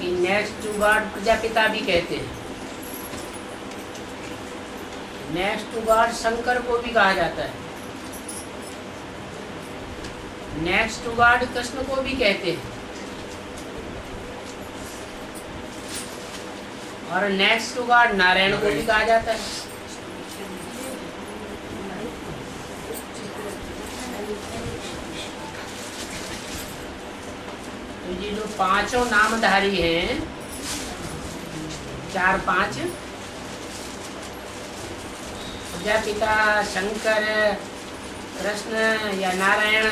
कि next to God Prajapita भी कहते हैं, नेक्स्ट टू गॉड शंकर को भी कहा जाता है, नेक्स्ट टू गॉड कृष्ण को भी कहते हैं, और नेक्स्ट टू गॉड नारायण को भी कहा जाता है। तो ये जो पांचों नामधारी हैं, 4-5 प्रजापिता, शंकर, कृष्ण या नारायण,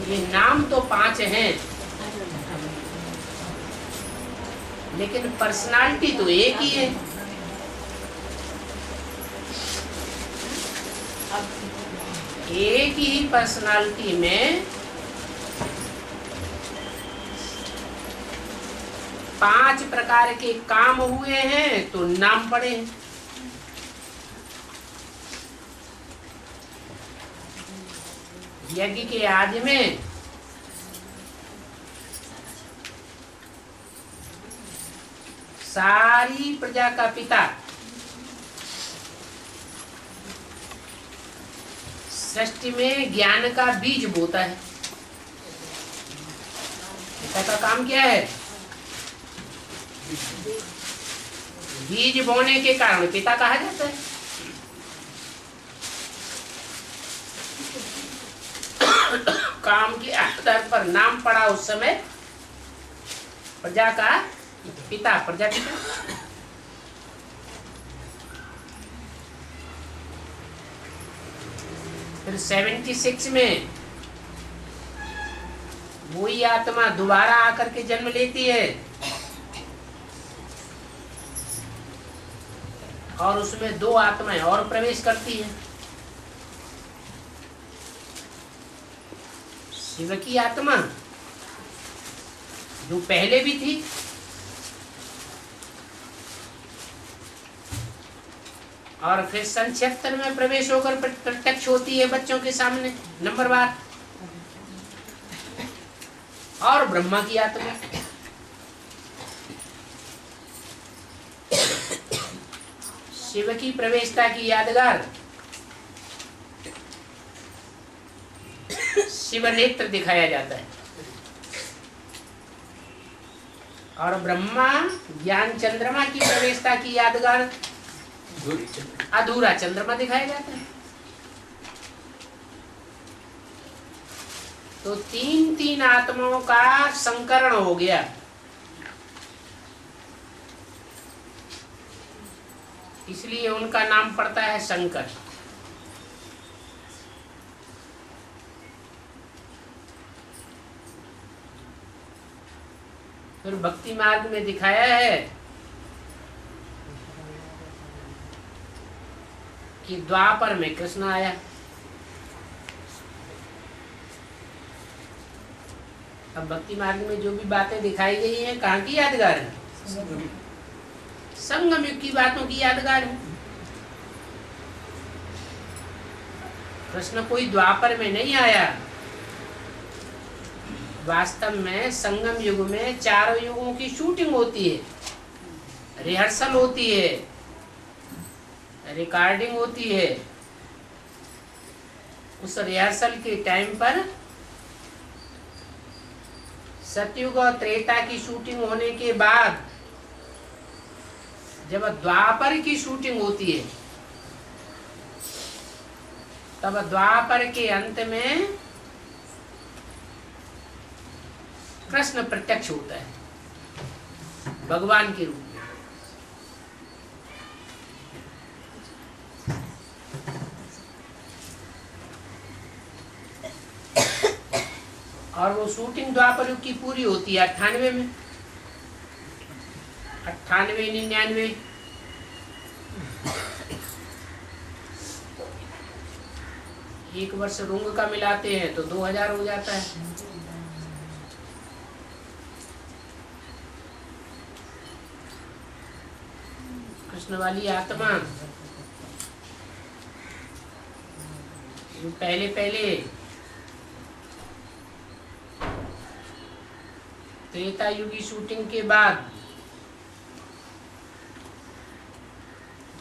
ये नाम तो 5 हैं, लेकिन पर्सनालिटी तो एक ही है। एक ही पर्सनालिटी में 5 प्रकार के काम हुए हैं तो नाम पड़े हैं। यज्ञ के आदि में सारी प्रजा का पिता, सृष्टि में ज्ञान का बीज बोता है। पिता का काम क्या है? बीज बोने के कारण पिता कहा जाता है। काम के आधार पर नाम पड़ा उस समय प्रजा का पिता, प्रजापिता। फिर 76 में वही आत्मा दोबारा आकर के जन्म लेती है और उसमें 2 आत्माएं और प्रवेश करती है। शिव की आत्मा जो पहले भी थी, और फिर सन 76 में प्रवेश होकर प्रत्यक्ष होती है बच्चों के सामने नंबर बार, और ब्रह्मा की आत्मा शिव की प्रवेशता की यादगार शिव नेत्र दिखाया जाता है, और ब्रह्मा ज्ञान चंद्रमा की प्रवेशता की यादगार अधूरा चंद्रमा दिखाया जाता है। तो 3 आत्माओं का संकरण हो गया। इसलिए उनका नाम पड़ता है शंकर। फिर भक्ति मार्ग में दिखाया है कि द्वापर में कृष्ण आया, अब भक्ति मार्ग में जो भी बातें दिखाई गई हैं कहाँ की यादगार है? संगम युग की बातों की यादगार है। कृष्ण कोई द्वापर में नहीं आया, वास्तव में संगम युग में 4 युगों की शूटिंग होती है, रिहर्सल होती है, रिकॉर्डिंग होती है। उस रिहर्सल के टाइम पर सतयुग और त्रेता की शूटिंग होने के बाद जब द्वापर की शूटिंग होती है, तब द्वापर के अंत में कृष्ण प्रत्यक्ष होता है भगवान के रूप में। और वो शूटिंग द्वापर युग की पूरी होती है 98 में, 98, 99। एक वर्ष रुंग का मिलाते हैं तो 2000 हो जाता है। कृष्ण वाली आत्मा जो पहले त्रेता युगी शूटिंग के बाद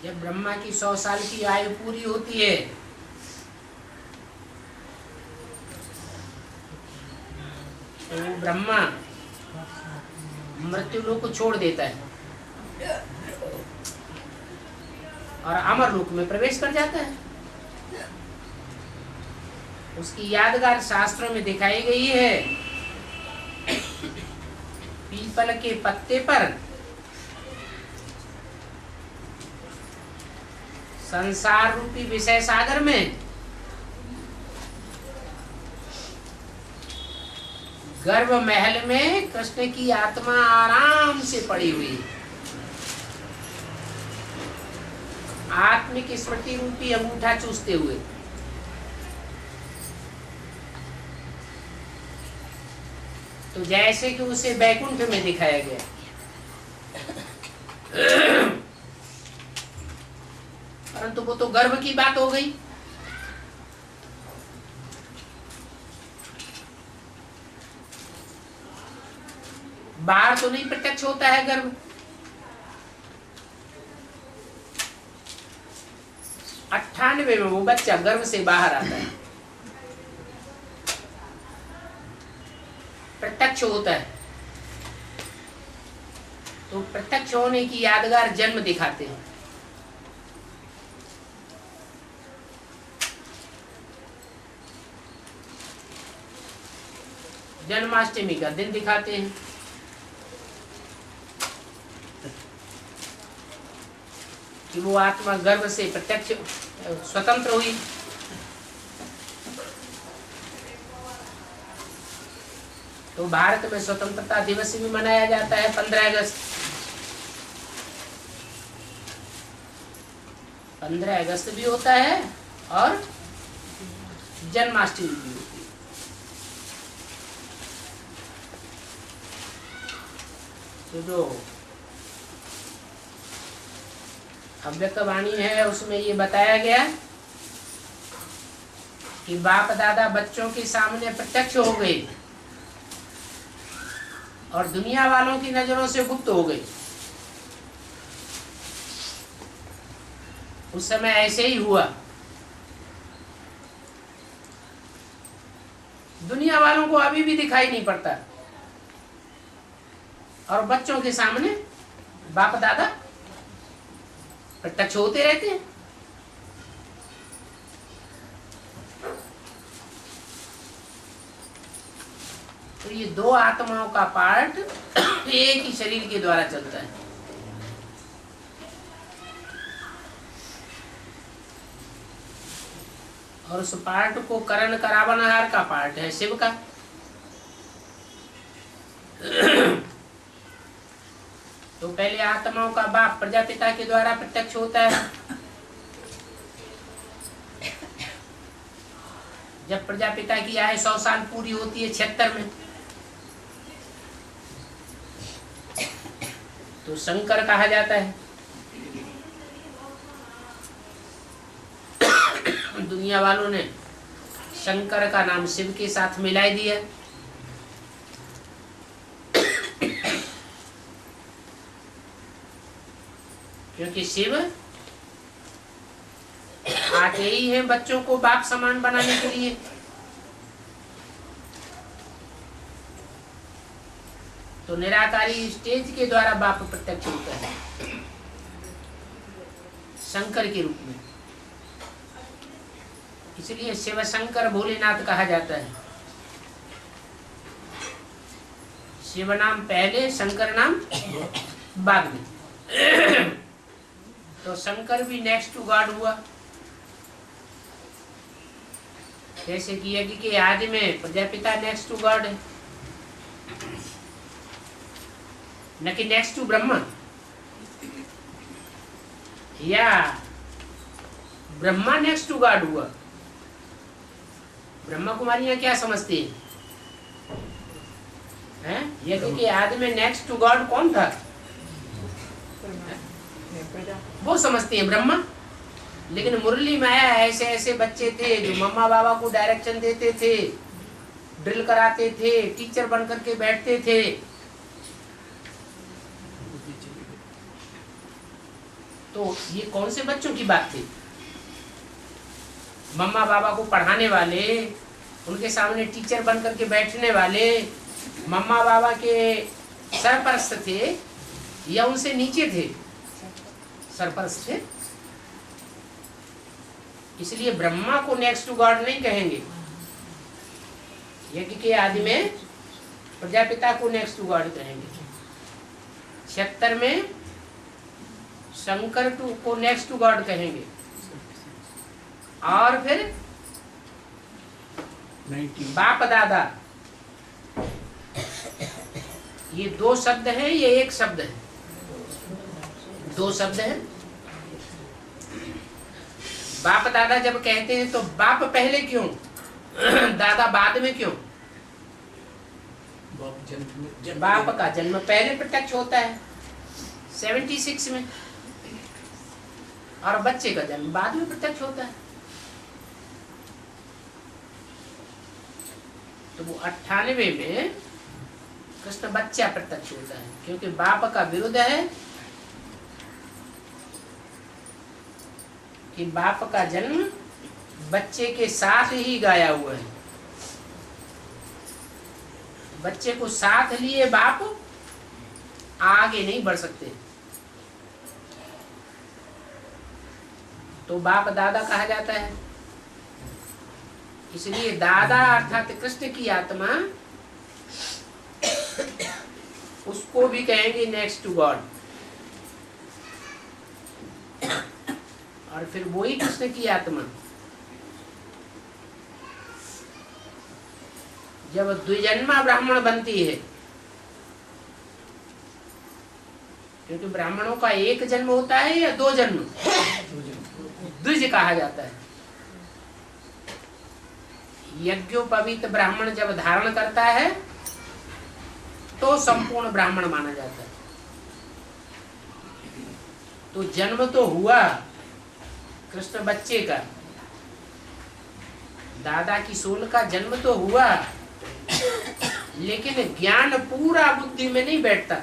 जब ब्रह्मा की 100 साल की आयु पूरी होती है तो ब्रह्मा मृत्यु लोक को छोड़ देता है और अमर लोक में प्रवेश कर जाता है। उसकी यादगार शास्त्रों में दिखाई गई है। पीपल के पत्ते पर संसार रूपी विषय सागर में गर्भ महल में कृष्ण की आत्मा आराम से पड़ी हुई, आत्मिक स्मृति रूपी अंगूठा चूसते हुए। तो जैसे कि उसे बैकुंठ में दिखाया गया। परंतु वो तो गर्भ की बात हो गई। बाहर तो नहीं प्रत्यक्ष होता है गर्भ। अट्ठानवे में वो बच्चा गर्भ से बाहर आता है, प्रत्यक्ष होता है। तो प्रत्यक्ष होने की यादगार जन्म दिखाते हैं। जन्माष्टमी का दिन दिखाते हैं। कि वो आत्मा गर्भ से प्रत्यक्ष स्वतंत्र हुई। तो भारत में स्वतंत्रता दिवस भी मनाया जाता है 15 अगस्त। 15 अगस्त भी होता है और जन्माष्टमी भी होती है। तो जो अव्यक्त वाणी है उसमें ये बताया गया कि बाप दादा बच्चों के सामने प्रत्यक्ष हो गए और दुनिया वालों की नजरों से गुप्त हो गए। उस समय ऐसे ही हुआ। दुनिया वालों को अभी भी दिखाई नहीं पड़ता और बच्चों के सामने बाप दादा प्रत्यक्ष होते रहते हैं। तो ये दो आत्माओं का पार्ट एक ही शरीर के द्वारा चलता है। और उस पार्ट को करण करावनहार का पार्ट है शिव का। तो पहले आत्माओं का बाप प्रजापिता के द्वारा प्रत्यक्ष होता है। जब प्रजापिता की आयु 100 साल पूरी होती है 76 में, तो शंकर कहा जाता है। दुनिया वालों ने शंकर का नाम शिव के साथ मिला दिया। क्योंकि शिव आते ही हैं बच्चों को बाप समान बनाने के लिए। तो निराकारी स्टेज के द्वारा बाप प्रत्यक्ष होता है शंकर के रूप में। इसलिए शिव शंकर भोलेनाथ कहा जाता है। शिव नाम पहले, शंकर नाम बाद में। तो शंकर भी नेक्स्ट टू गॉड हुआ। जैसे कि यज्ञ के आदि में प्रजापिता नेक्स्ट टू गॉड है, न कि नेक्स्ट टू ब्रह्मा। या ब्रह्मा नेक्स्ट टू गॉड हुआ। ब्रह्मा कुमारियां क्या समझती हैं? यज्ञ के आदि में नेक्स्ट टू गॉड कौन था? वो समझती है ब्रह्मा। लेकिन मुरली माया ऐसे ऐसे बच्चे थे जो मम्मा बाबा को डायरेक्शन देते थे, ड्रिल कराते थे, टीचर बन करके बैठते थे, तो ये कौन से बच्चों की बात थी? मम्मा बाबा को पढ़ाने वाले, उनके सामने टीचर बन करके बैठने वाले, मम्मा बाबा के सरपरस्त थे या उनसे नीचे थे? सरपरस्त थे। इसलिए ब्रह्मा को नेक्स्ट टू गॉड नहीं कहेंगे। यज्ञ के आदि में प्रजापिता को नेक्स्ट टू गॉड कहेंगे। 76 में शंकर को नेक्स्ट टू गॉड कहेंगे। और फिर बाप दादा, ये दो शब्द हैं, ये एक शब्द है? दो शब्द हैं। बाप दादा जब कहते हैं तो बाप पहले क्यों, दादा बाद में क्यों? बाप का जन्म पहले प्रत्यक्ष होता है 76 में, और बच्चे का जन्म बाद में प्रत्यक्ष होता है। तो वो 98 में कृष्ण बच्चा प्रत्यक्ष होता है, क्योंकि बाप का विरुद्ध है कि बाप का जन्म बच्चे के साथ ही गाया हुआ है। बच्चे को साथ लिए बाप आगे नहीं बढ़ सकते, तो बाप दादा कहा जाता है। इसलिए दादा अर्थात कृष्ण की आत्मा, उसको भी कहेंगे नेक्स्ट टू गॉड। और फिर वही कृष्ण की आत्मा जब द्विजन्मा ब्राह्मण बनती है, क्योंकि ब्राह्मणों का एक जन्म होता है या दो जन्म, द्विज कहा जाता है। यज्ञोपवीत ब्राह्मण जब धारण करता है तो संपूर्ण ब्राह्मण माना जाता है। तो जन्म तो हुआ कृष्ण बच्चे का, दादा की सोल का जन्म तो हुआ, लेकिन ज्ञान पूरा बुद्धि में नहीं बैठता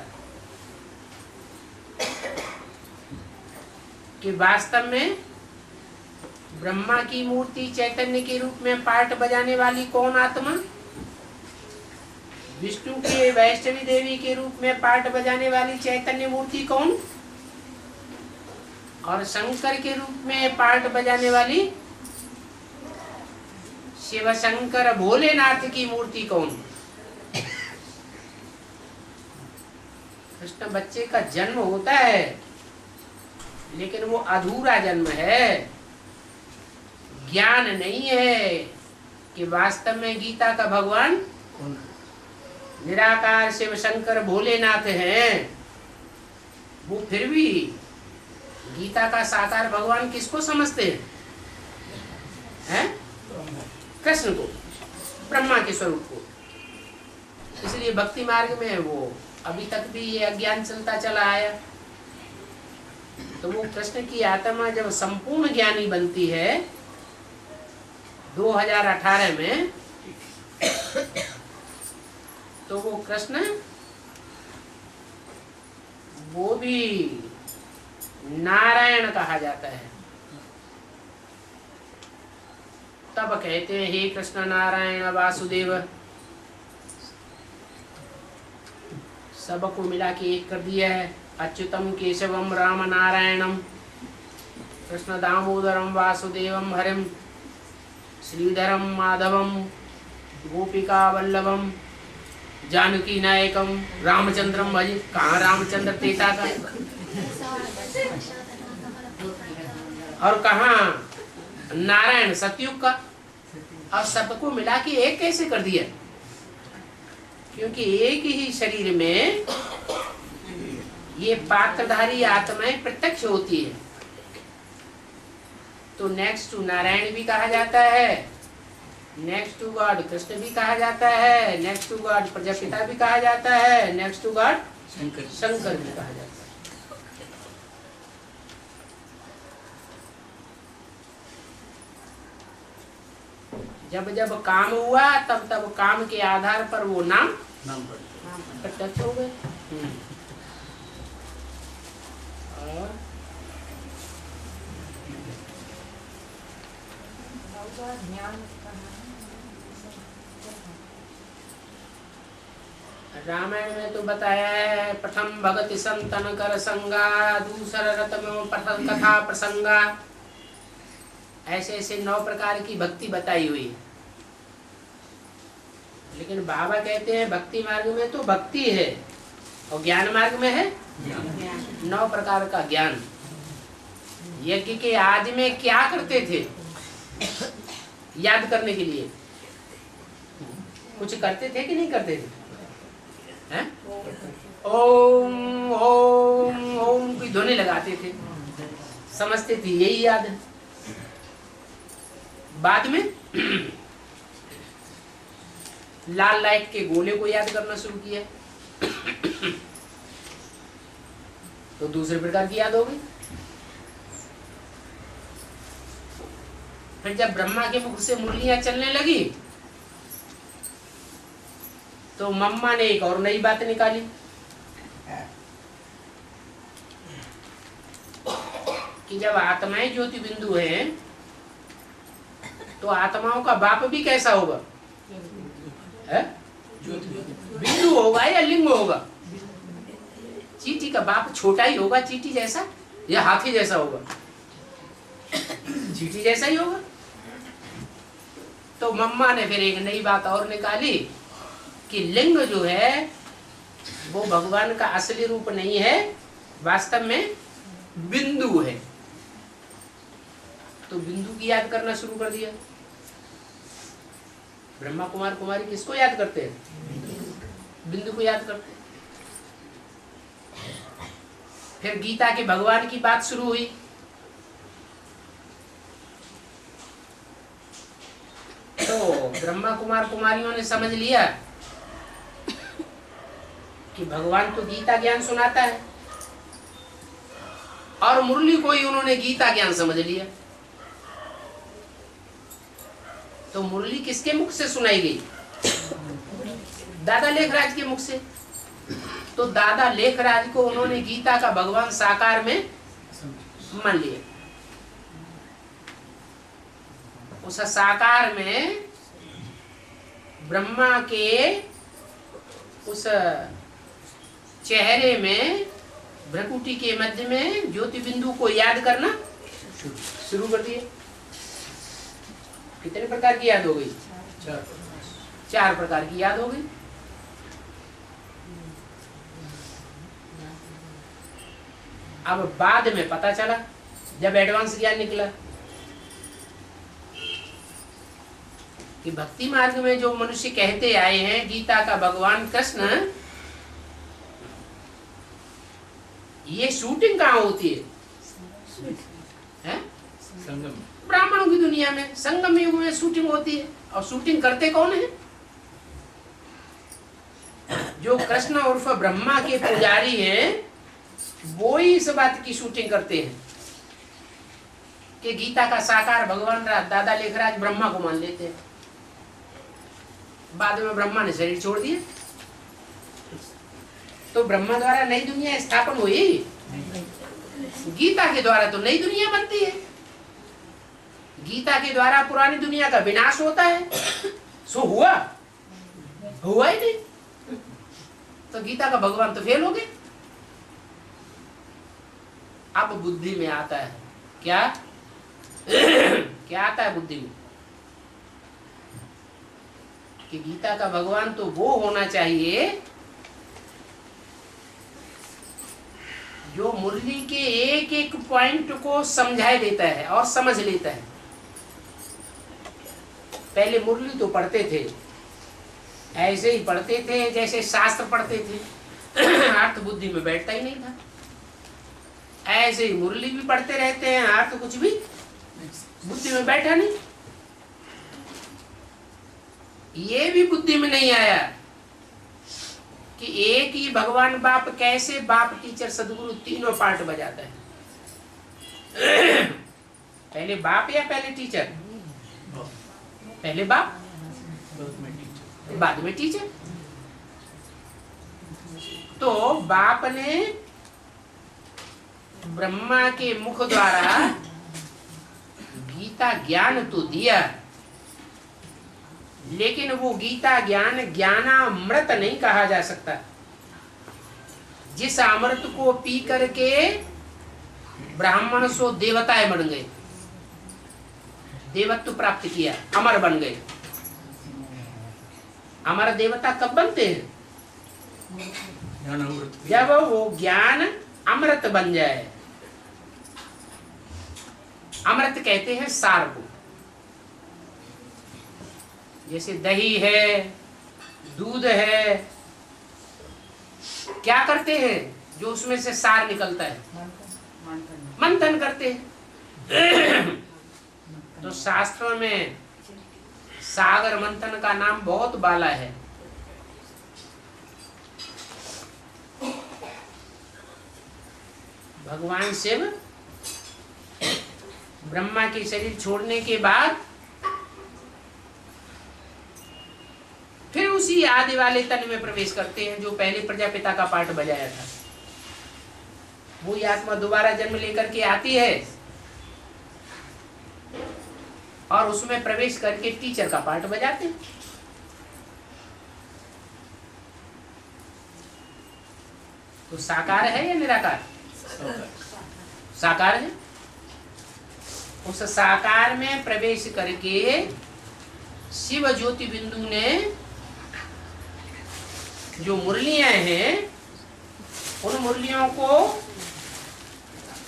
कि वास्तव में ब्रह्मा की मूर्ति चैतन्य के रूप में पार्ट बजाने वाली कौन आत्मा, विष्णु के वैष्णवी देवी के रूप में पार्ट बजाने वाली चैतन्य मूर्ति कौन, और शंकर के रूप में पार्ट बजाने वाली शिव शंकर भोलेनाथ की मूर्ति कौन। कृष्ण बच्चे का जन्म होता है, लेकिन वो अधूरा जन्म है, ज्ञान नहीं है कि वास्तव में गीता का भगवान निराकार शिव शंकर भोलेनाथ हैं। वो फिर भी गीता का साकार भगवान किसको समझते हैं? कृष्ण को, ब्रह्मा के स्वरूप को। इसलिए भक्ति मार्ग में वो अभी तक भी ये अज्ञान चलता चला आया। तो वो कृष्ण की आत्मा जब संपूर्ण ज्ञानी बनती है 2018 में, तो वो कृष्ण वो भी नारायण कहा जाता है। तब कहते हैं हे कृष्ण नारायण वासुदेव, सबको मिला के एक कर दिया है। अच्युतम केशवम राम नारायणम कृष्ण दामोदरम वासुदेवम हरिम श्रीधरम माधवम गोपिका वल्लभम जानकी नायकम रामचंद्रम भजे। कहाँ रामचंद्र त्रेता का, और कहाँ नारायण सतयुग का। और सबको मिला के एक कैसे कर दिया? क्योंकि एक ही शरीर में ये पात्रधारी आत्माएं प्रत्यक्ष होती है। तो नेक्स्ट टू नारायण भी कहा जाता है, नेक्स्ट टू गॉड कृष्ण भी कहा जाता है, नेक्स्ट टू गॉड प्रजापिता भी कहा जाता है, नेक्स्ट टू गॉड शंकर भी कहा जाता है। जब जब काम हुआ तब तब काम के आधार पर वो नाम प्रत्यक्ष हो गए। और रामायण में तो बताया है प्रथम भगति संतन कर संगा, दूसरा रत में प्रथम कथा प्रसंगा, ऐसे ऐसे 9 प्रकार की भक्ति बताई हुई है। लेकिन बाबा कहते हैं भक्ति मार्ग में तो भक्ति है और ज्ञान मार्ग में है 9 प्रकार का ज्ञान। यज्ञ के आदि में क्या करते थे याद करने के लिए? कुछ करते थे कि नहीं करते थे? हैं? ओम ओम ओम की ध्वनि लगाते थे, समझते थे यही याद है। बाद में लाल लाइट के गोले को याद करना शुरू किया तो दूसरे प्रकार की याद हो गई। फिर जब ब्रह्मा के मुख से मुरलियां चलने लगी तो मम्मा ने एक और नई बात निकाली कि जब आत्माएं ज्योति बिंदु हैं तो आत्माओं का बाप भी कैसा होगा? बिंदु होगा या लिंग होगा? चींटी का बाप छोटा ही होगा चींटी जैसा या हाथी जैसा होगा? चींटी जैसा ही होगा। तो मम्मा ने फिर एक नई बात और निकाली कि लिंग जो है वो भगवान का असली रूप नहीं है, वास्तव में बिंदु है। तो बिंदु की याद करना शुरू कर दिया। ब्रह्मा कुमार कुमारी किसको याद करते हैं? बिंदु को याद करते हैं। फिर गीता के भगवान की बात शुरू हुई। तो ब्रह्मा कुमार कुमारियों ने समझ लिया कि भगवान तो गीता ज्ञान सुनाता है और मुरली को ही उन्होंने गीता ज्ञान समझ लिया। तो मुरली किसके मुख से सुनाई गई? दादा लेखराज के मुख से। तो दादा लेखराज को उन्होंने गीता का भगवान साकार में मान लिया। उस साकार में ब्रह्मा के उस चेहरे में भ्रकुटी के मध्य में ज्योति बिंदु को याद करना शुरू कर दिए। कितने प्रकार की याद हो गई? 4 प्रकार की याद हो गई। अब बाद में पता चला जब एडवांस ज्ञान निकला कि भक्ति मार्ग में जो मनुष्य कहते आए हैं गीता का भगवान कृष्ण, ये शूटिंग कहाँ होती है? संगम। ब्राह्मणों की दुनिया में संगम युग में शूटिंग होती है। और शूटिंग करते कौन है? जो कृष्ण उर्फ ब्रह्मा के पुजारी हैं वो ही इस बात की शूटिंग करते हैं कि गीता का साकार भगवान दादा लेखराज ब्रह्मा को मान लेते हैं। बाद में ब्रह्मा ने शरीर छोड़ दिया तो ब्रह्मा द्वारा नई दुनिया स्थापन हुई, गीता के द्वारा तो नई दुनिया बनती है। गीता के द्वारा पुरानी दुनिया का विनाश होता है। सो हुआ ही नहीं तो गीता का भगवान तो फेल हो गए। अब बुद्धि में आता है क्या? क्या आता है बुद्धि में कि गीता का भगवान तो वो होना चाहिए जो मुरली के एक एक पॉइंट को समझाए देता है और समझ लेता है। पहले मुरली तो पढ़ते थे, ऐसे ही पढ़ते थे जैसे शास्त्र पढ़ते थे, अर्थ बुद्धि में बैठता ही नहीं था। ऐसे ही मुरली भी पढ़ते रहते हैं, अर्थ कुछ भी बुद्धि में बैठा नहीं। ये भी बुद्धि में नहीं आया कि एक ही भगवान बाप कैसे बाप टीचर सदगुरु तीनों पार्ट बजाता है। पहले बाप या पहले टीचर? पहले बाप बाद में टीचर। तो बाप ने ब्रह्मा के मुख द्वारा गीता ज्ञान तो दिया, लेकिन वो गीता ज्ञान ज्ञानामृत नहीं कहा जा सकता। जिस अमृत को पी करके ब्राह्मण सो देवताएं बन गए, देवत्व प्राप्त किया, अमर बन गए। अमर देवता कब बनते हैं? जब वो ज्ञान अमृत बन जाए। अमृत कहते हैं सार को। जैसे दही है, दूध है, क्या करते हैं जो उसमें से सार निकलता है? मंथन करते हैं। तो शास्त्रों में सागर मंथन का नाम बहुत बाला है। भगवान शिव ब्रह्मा के शरीर छोड़ने के बाद फिर उसी आदि वाले तन में प्रवेश करते हैं जो पहले प्रजापिता का पाठ बजाया था। वही आत्मा दोबारा जन्म लेकर के आती है और उसमें प्रवेश करके टीचर का पाठ बजाते हैं। तो साकार है या निराकार? साकार है। उस साकार में प्रवेश करके शिव ज्योति बिंदु ने जो मुरलियां हैं उन मुरलियों को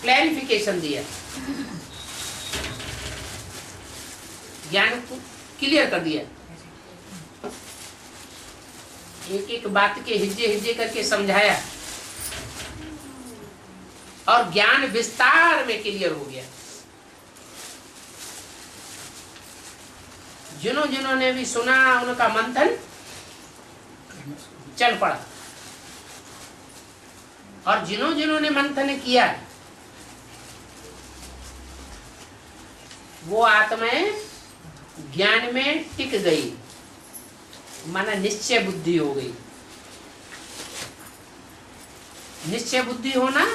क्लैरिफिकेशन दिया, ज्ञान को क्लियर कर दिया। एक एक बात के हिज्जे हिज्जे करके समझाया और ज्ञान विस्तार में क्लियर हो गया। जिन्होंने भी सुना उनका मंथन चल पड़ा, और जिन्होंने मंथन किया वो आत्माएं ज्ञान में टिक गई, माना निश्चय बुद्धि हो गई। निश्चय बुद्धि होना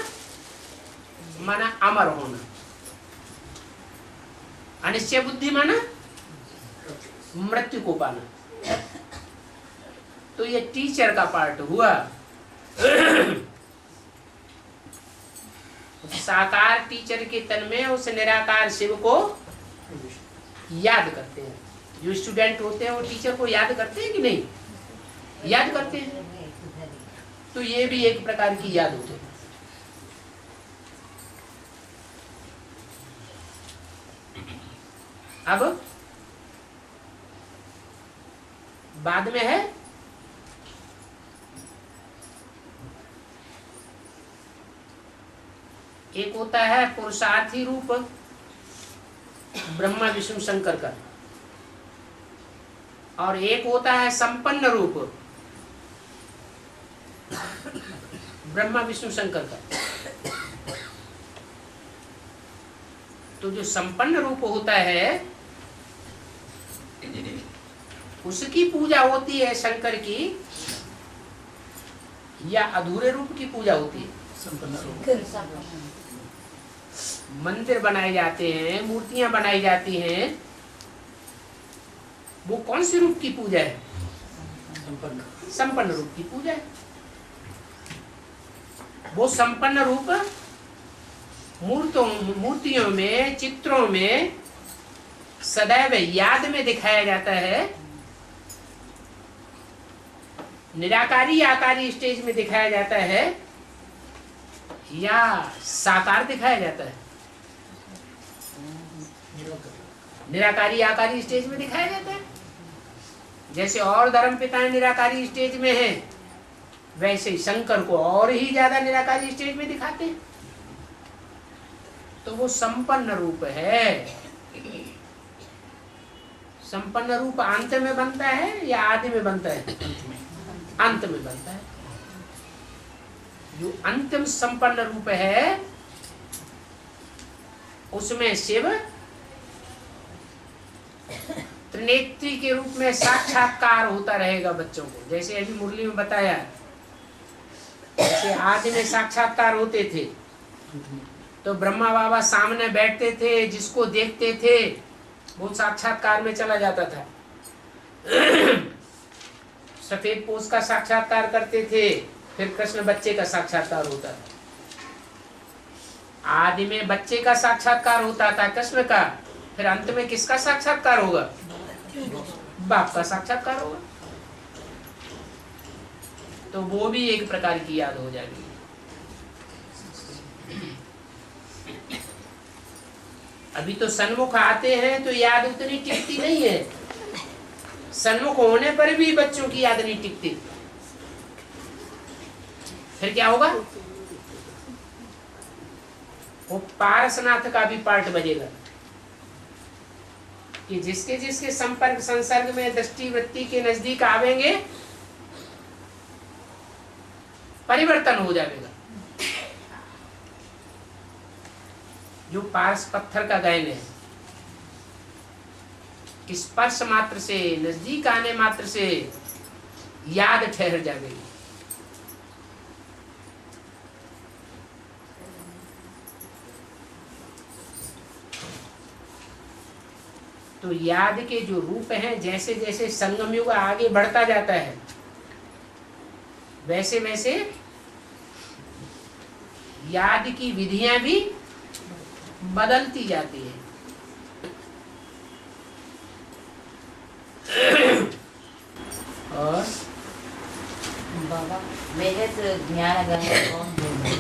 माना अमर होना, अनिश्चय बुद्धि माना मृत्यु को पाना। तो ये टीचर का पार्ट हुआ। साकार टीचर के तन में उस निराकार शिव को याद करते हैं। जो स्टूडेंट होते हैं वो टीचर को याद करते हैं कि नहीं? याद करते हैं। तो ये भी एक प्रकार की याद होती है। अब बाद में है एक होता है पुरुषार्थी रूप ब्रह्मा विष्णु शंकर का, और एक होता है संपन्न रूप ब्रह्मा विष्णु शंकर का। तो जो संपन्न रूप होता है उसकी पूजा होती है शंकर की, या अधूरे रूप की पूजा होती है? संपन्न रूप। मंदिर बनाए जाते हैं, मूर्तियां बनाई जाती हैं, वो कौन से रूप की पूजा है? संपन्न रूप की पूजा है। वो संपन्न रूप मूर्तियों में, चित्रों में सदैव याद में दिखाया जाता है, निराकारी आकारी स्टेज में दिखाया जाता है, या साकार दिखाया जाता है? निराकारी आकारी स्टेज में दिखाया जाता है। जैसे और धर्म पिताएं निराकारी स्टेज में हैं, वैसे शंकर को और ही ज्यादा निराकारी स्टेज में दिखाते हैं। तो वो संपन्न रूप है। संपन्न रूप अंत में बनता है या आदि में बनता है? अंत में बनता है। जो अंतिम संपन्न रूप है उसमें शिव त्रिनेत्री के रूप में साक्षात्कार होता रहेगा बच्चों को। जैसे अभी मुरली में बताया, जैसे आदि में साक्षात्कार होते थे, तो ब्रह्मा बाबा सामने बैठते थे, जिसको देखते थे वो साक्षात्कार में चला जाता था। सफेद पोष का साक्षात्कार करते थे, फिर कृष्ण बच्चे का साक्षात्कार होता था। आदि में बच्चे का साक्षात्कार होता था कृष्ण का, फिर अंत में किसका साक्षात्कार होगा? बाप का साक्षात्कार होगा। तो वो भी एक प्रकार की याद हो जाएगी। अभी तो सन्मुख आते हैं तो याद उतनी टिकती नहीं है, सन्मुख होने पर भी बच्चों की याद नहीं टिकती। फिर क्या होगा? वो पारसनाथ का भी पार्ट बजेगा कि जिसके जिसके संपर्क संसर्ग में दृष्टि वृत्ति के नजदीक आवेंगे परिवर्तन हो जाएगा। जो पारस पत्थर का गायन है, स्पर्श मात्र से, नजदीक आने मात्र से याद ठहर जाएगी। तो याद के जो रूप हैं, जैसे जैसे संगम युग आगे बढ़ता जाता है वैसे वैसे याद की विधियां भी बदलती जाती है। और बाबा मेरे से ज्ञान गंगा कौन है?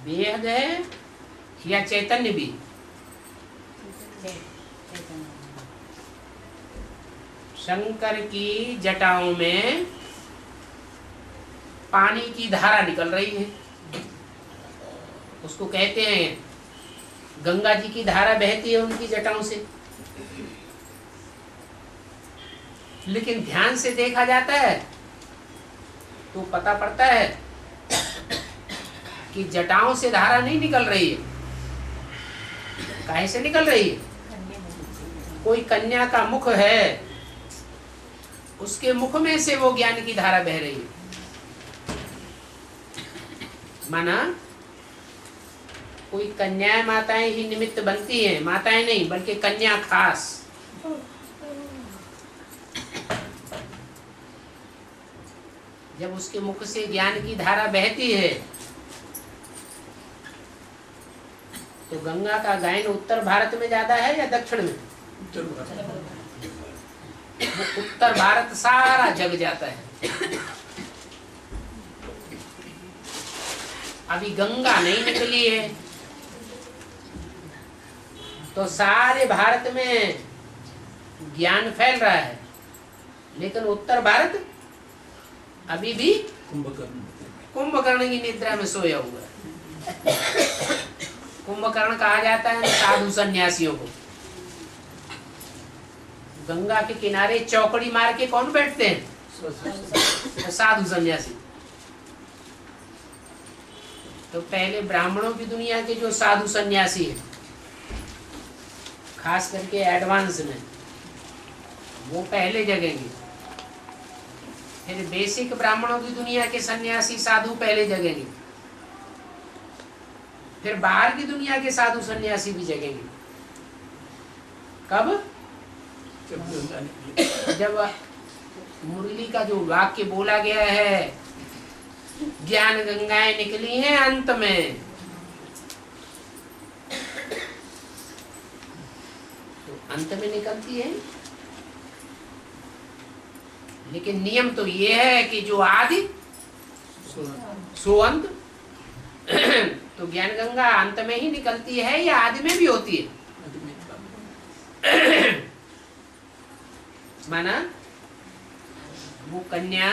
बेहद है या चैतन्य भी? शंकर की जटाओं में पानी की धारा निकल रही है, उसको कहते हैं गंगा जी की धारा बहती है उनकी जटाओं से। लेकिन ध्यान से देखा जाता है तो पता पड़ता है कि जटाओं से धारा नहीं निकल रही है। काहे से निकल रही है? कोई कन्या का मुख है, उसके मुख में से वो ज्ञान की धारा बह रही है। माना कोई कन्याएं माताएं ही निमित्त बनती हैं, माताएं नहीं बल्कि कन्या खास। जब उसके मुख से ज्ञान की धारा बहती है तो गंगा का गायन उत्तर भारत में ज्यादा है या दक्षिण में? उत्तर भारत सारा जग जाता है। अभी गंगा नहीं निकली है तो सारे भारत में ज्ञान फैल रहा है, लेकिन उत्तर भारत अभी भी कुंभकर्ण की निद्रा में सोया हुआ है। कुंभकर्ण कहा जाता है साधु सन्यासियों को। गंगा के किनारे चौकड़ी मार के कौन बैठते हैं? साधु सन्यासी। तो पहले ब्राह्मणों की दुनिया के जो साधु सन्यासी है, खास करके एडवांस में, वो पहले जगेंगे। फिर बेसिक ब्राह्मणों की दुनिया के सन्यासी साधु पहले जगेंगे। फिर बाहर की दुनिया के साधु सन्यासी भी जगेंगे। कब? जब मुरली का जो वाक्य बोला गया है, ज्ञान गंगाएं निकली हैं अंत में, तो अंत में निकलती है। लेकिन नियम तो ये है कि जो आदि सो अंत। तो ज्ञान गंगा अंत में ही निकलती है या आदि में भी होती है? माना वो कन्या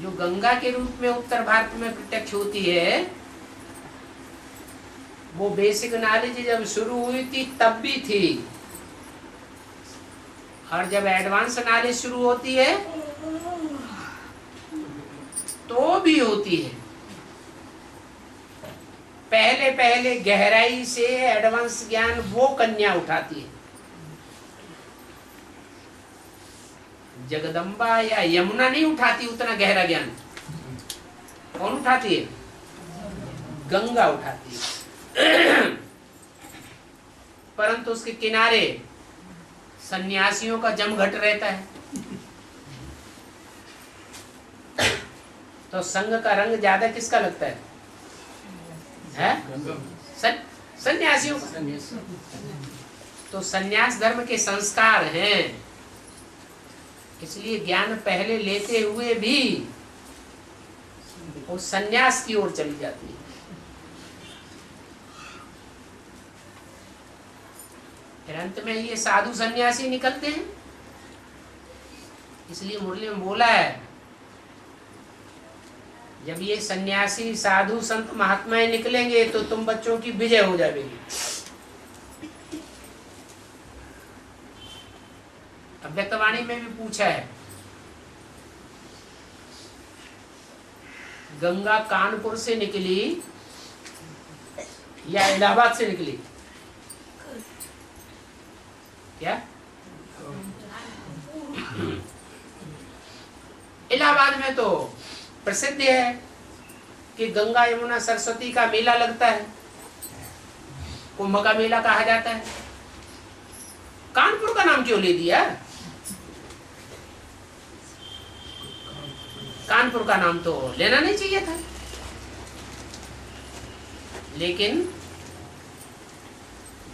जो गंगा के रूप में उत्तर भारत में प्रत्यक्ष होती है, वो बेसिक नॉलेज जब शुरू हुई थी तब भी थी, और जब एडवांस नॉलेज शुरू होती है तो भी होती है। पहले पहले गहराई से एडवांस ज्ञान वो कन्या उठाती है। जगदम्बा या यमुना नहीं उठाती उतना गहरा ज्ञान। कौन उठाती है? गंगा उठाती है। परंतु उसके किनारे सन्यासियों का जमघट रहता है। तो संघ का रंग ज्यादा किसका लगता है? सन्यासियों का। तो सन्यास धर्म के संस्कार हैं, इसलिए ज्ञान पहले लेते हुए भी वो सन्यास की ओर चली जाती है। फिर अंत में ये साधु सन्यासी निकलते हैं। इसलिए मुरली में बोला है, जब ये सन्यासी साधु संत महात्माएं निकलेंगे तो तुम बच्चों की विजय हो जाएगी। अव्यक्तवाणी में भी पूछा है, गंगा कानपुर से निकली या इलाहाबाद से निकली? क्या? इलाहाबाद में तो प्रसिद्ध है कि गंगा यमुना सरस्वती का मेला लगता है, कुंभ का मेला कहा जाता है। कानपुर का नाम क्यों ले दिया? कानपुर का नाम तो लेना नहीं चाहिए था। लेकिन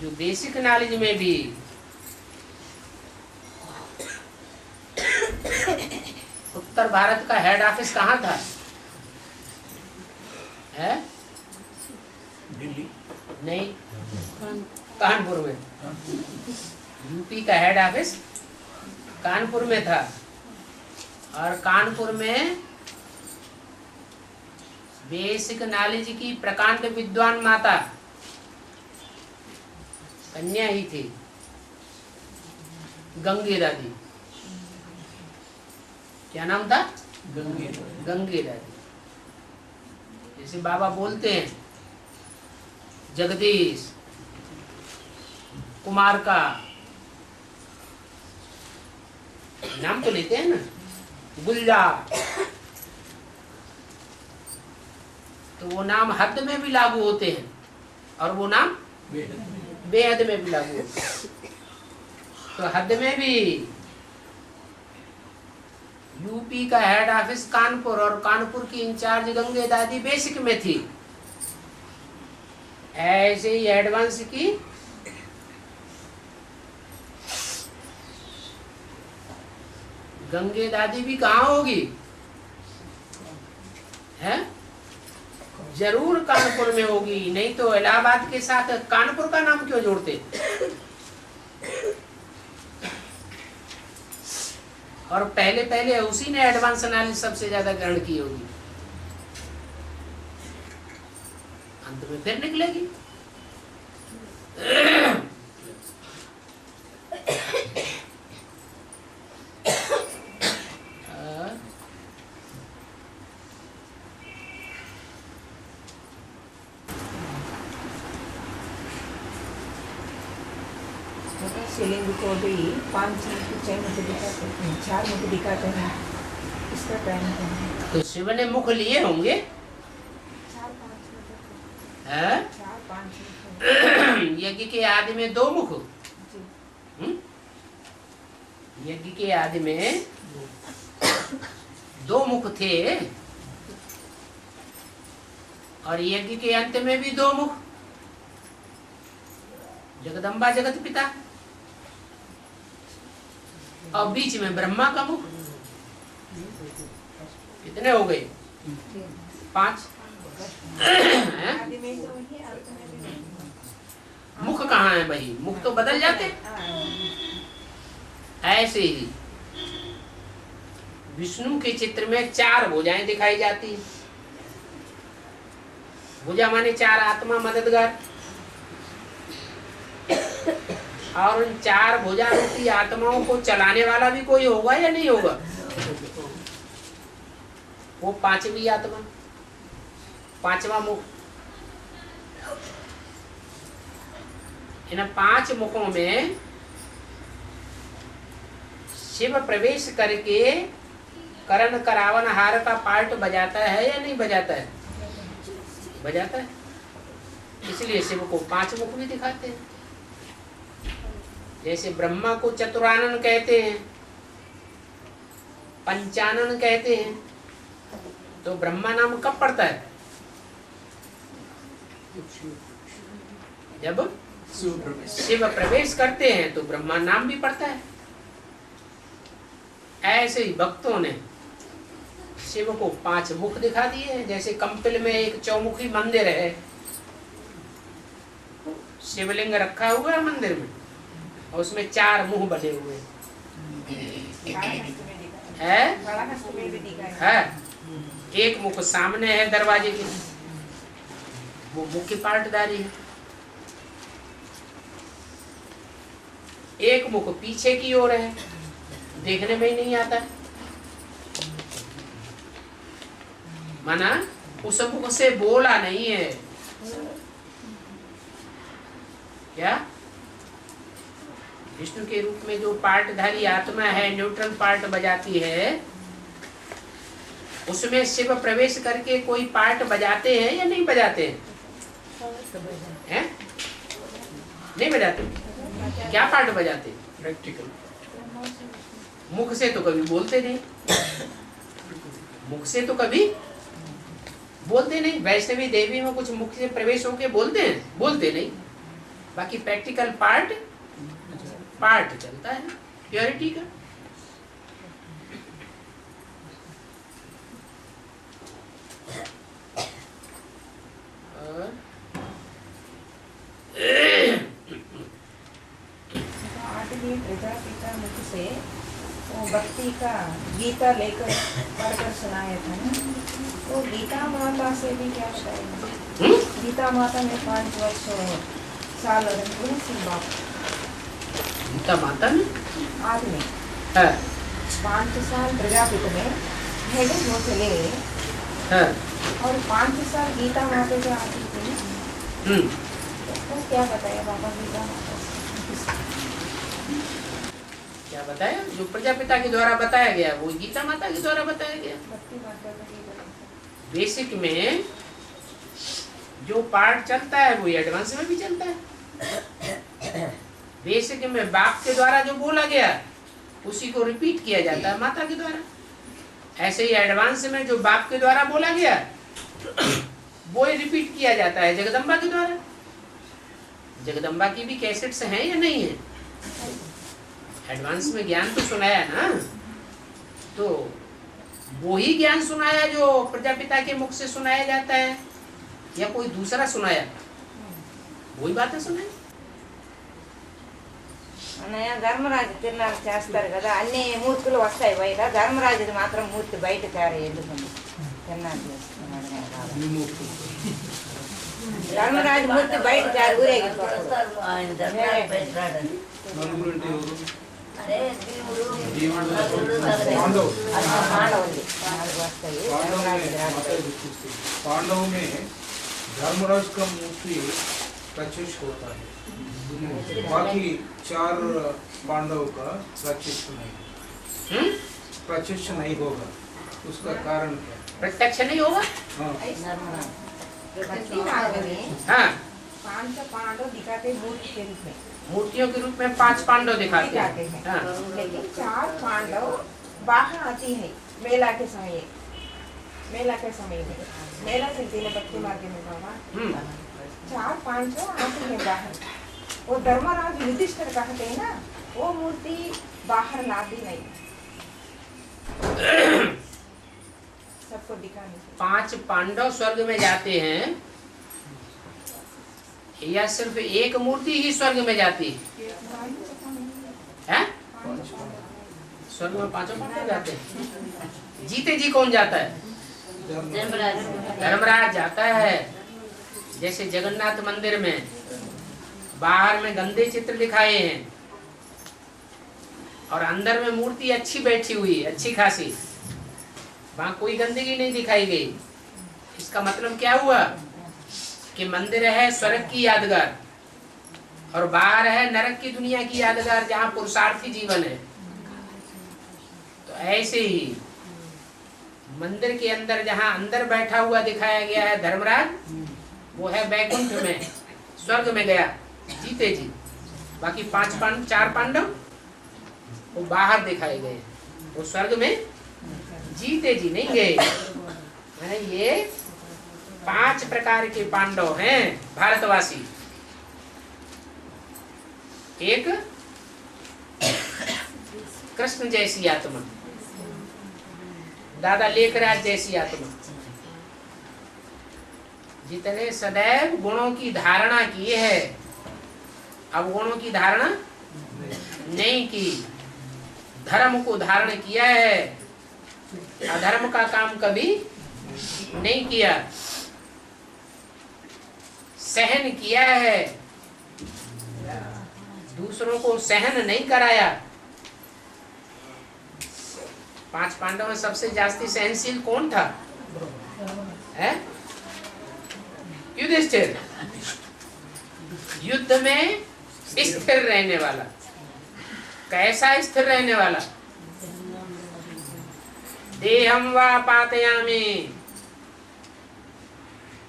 जो बेसिक नॉलेज में भी उत्तर भारत का हेड ऑफिस कहाँ था? है? दिल्ली नहीं, कानपुर में। यूपी का हेड ऑफिस कानपुर में था। और कानपुर में बेसिक नॉलेज की प्रकांड विद्वान माता कन्या ही थी, गंगे दादी। क्या नाम था? गंगे दादी। जैसे बाबा बोलते हैं जगदीश कुमार का नाम तो लेते हैं ना, गुलजार, तो वो नाम हद में भी लागू होते हैं और वो नाम बेहद में भी लागू होते हैं। तो हद में भी यूपी का हेड ऑफिस कानपुर और कानपुर की इंचार्ज गंगे दादी बेसिक में थी। ऐसे ही एडवांस की गंगे दादी भी कहाँ होगी? है? जरूर कानपुर में होगी, नहीं तो इलाहाबाद के साथ कानपुर का नाम क्यों जोड़ते? और पहले पहले उसी ने एडवांस नॉलेज सबसे ज्यादा ग्रहण की होगी, अंत में फिर निकलेगी। शिवलिंग को भी 5 मुख 6 मुख दिखाते हैं, 4 मुख दिखाते हैं। इसका टाइम है तो शिव ने मुख लिए होंगे, 4-5 यज्ञ के आदि में 2 मुख। यज्ञ के आदि में 2 मुख थे और यज्ञ के अंत में भी 2 मुख। जगदम्बा जगत पिता और बीच में ब्रह्मा का मुख। कितने हो गए? 5। मुख कहाँ है भाई? मुख तो बदल जाते। ऐसे ही विष्णु के चित्र में 4 भुजाएं दिखाई जाती है। भुजा माने 4 आत्मा मददगार, और उन 4 भुजा रूपी आत्माओं को चलाने वाला भी कोई होगा या नहीं होगा? वो 5वीं आत्मा, 5वां मुख। इन 5 मुखों में शिव प्रवेश करके करण करावन हार का पार्ट बजाता है या नहीं बजाता है? बजाता है। इसलिए शिव को 5 मुख भी दिखाते हैं। जैसे ब्रह्मा को चतुरानन कहते हैं, पंचानन कहते हैं, तो ब्रह्मा नाम कब पड़ता है? जब शिव प्रवेश करते हैं तो ब्रह्मा नाम भी पड़ता है। ऐसे ही भक्तों ने शिव को 5 मुख दिखा दिए हैं। जैसे कंपिल में एक चौमुखी मंदिर है, शिवलिंग रखा हुआ है मंदिर में, और उसमें 4 मुंह बने हुए है। एक मुख सामने है दरवाजे के, वो मुख्य पार्टदारी है। एक मुख पीछे की ओर है, देखने में ही नहीं आता। माना उस मुख से बोला नहीं है। क्या? विष्णु के रूप में जो पार्टधारी आत्मा है, न्यूट्रल पार्ट बजाती है, उसमें शिव प्रवेश करके कोई पार्ट बजाते हैं या नहीं बजाते हैं? नहीं बजाते। क्या पार्ट बजाते? प्रैक्टिकल। मुख से तो कभी बोलते नहीं, मुख से तो कभी बोलते नहीं। वैष्णवी देवी में कुछ मुख से प्रवेश होके बोलते हैं? बोलते नहीं। बाकी प्रैक्टिकल पार्ट चलता है प्योरिटी का। आठवीं प्रजापिता मुख से वो भक्ति का गीता लेकर पढ़कर सुनाया था ना, तो गीता माता से भी क्या बताएंगे? गीता माता में 5 वर्ष साल बाप गीता माता में आदमी है 5 साल प्रजापिता में हेड हो चले है। और 5 साल गीता माता जो आती थी, तो क्या बताया बाबा गीता माता से? क्या बताया? जो प्रजापिता के द्वारा बताया गया वो गीता माता के द्वारा बताया गया। भक्ति माता का गीता। बेसिक में जो पार्ट चलता है वो एडवांस में भी चलता है। बेसिक में बाप के द्वारा जो बोला गया उसी को रिपीट किया जाता है माता के द्वारा। ऐसे ही एडवांस में जो बाप के द्वारा बोला गया वो ही रिपीट किया जाता है जगदम्बा के द्वारा। जगदम्बा की भी कैसेट्स हैं या नहीं है? एडवांस में ज्ञान तो सुनाया ना, तो वो ही ज्ञान सुनाया जो प्रजापिता के मुख से सुनाया जाता है, या कोई दूसरा सुनाया? वही बातें सुनाई। అన్నయ్య ధర్మరాజు తిరునాళ్ళు చేస్తారు కదా, అన్ని మూర్తులు వస్తాయి బయట, ధర్మరాజుది మాత్రం మూర్తి బయట తయారు ఎందుకుంది? తిరునాళ్ళు చేస్తున్నాడు ధర్మరాజు మూర్తి బయట తయారు ఊరేగిపోతాడు. पांडवों में धर्मराज का मूर्ति प्रत्यक्ष होता है, बाकी 4 पांडवों का प्रत्यक्ष नहीं होगा। उसका कारण क्या? प्रत्यक्ष नहीं होगा। हाँ, भक्ति मार्ग में हाँ, 5 पांडव दिखाते मूर्ति के रूप में, मूर्तियों के रूप में 5 पांडव दिखाते दिखाते हैं। हैं। हाँ। लेकिन 4 पांडव बाहर आती है मेला के समय। मेला के समय में मेला चलती है भक्ति मार्ग में बाबा। 4 पांडव आते हैं बाहर। वो धर्मराज युधिष्ठिर कहते हैं ना, वो मूर्ति बाहर लाती नहीं, सबको दिखाने से। 5 पांडव स्वर्ग में जाते हैं या सिर्फ एक मूर्ति ही स्वर्ग में जाती है? स्वर्ग में 5 पांडव जाते हैं। जीते जी कौन जाता है? धर्मराज जाता है। जैसे जगन्नाथ मंदिर में बाहर में गंदे चित्र दिखाए हैं और अंदर में मूर्ति अच्छी बैठी हुई, अच्छी खासी, वहां कोई गंदगी नहीं दिखाई गई। इसका मतलब क्या हुआ कि मंदिर है स्वर्ग की यादगार और बाहर है नरक की दुनिया की यादगार, जहाँ पुरुषार्थी जीवन है। तो ऐसे ही मंदिर के अंदर जहाँ अंदर बैठा हुआ दिखाया गया है धर्मराज, वो है बैकुंठ में, स्वर्ग में गया जीते जी। बाकी चार पांडव वो बाहर दिखाए गए, वो स्वर्ग में जीते जी नहीं गए। मैंने ये 5 प्रकार के पांडव हैं भारतवासी। एक कृष्ण जैसी आत्मा, दादा लेखराज जैसी आत्मा, जितने सदैव गुणों की धारणा की है, अब गुणों की धारणा नहीं की, धर्म को धारण किया है, अधर्म का काम कभी नहीं किया, सहन किया है, दूसरों को सहन नहीं कराया। 5 पांडव में सबसे जास्ती सहनशील कौन था? है युधिष्ठिर, युद्ध में स्थिर रहने वाला। कैसा स्थिर रहने वाला? देहम वा पातयामि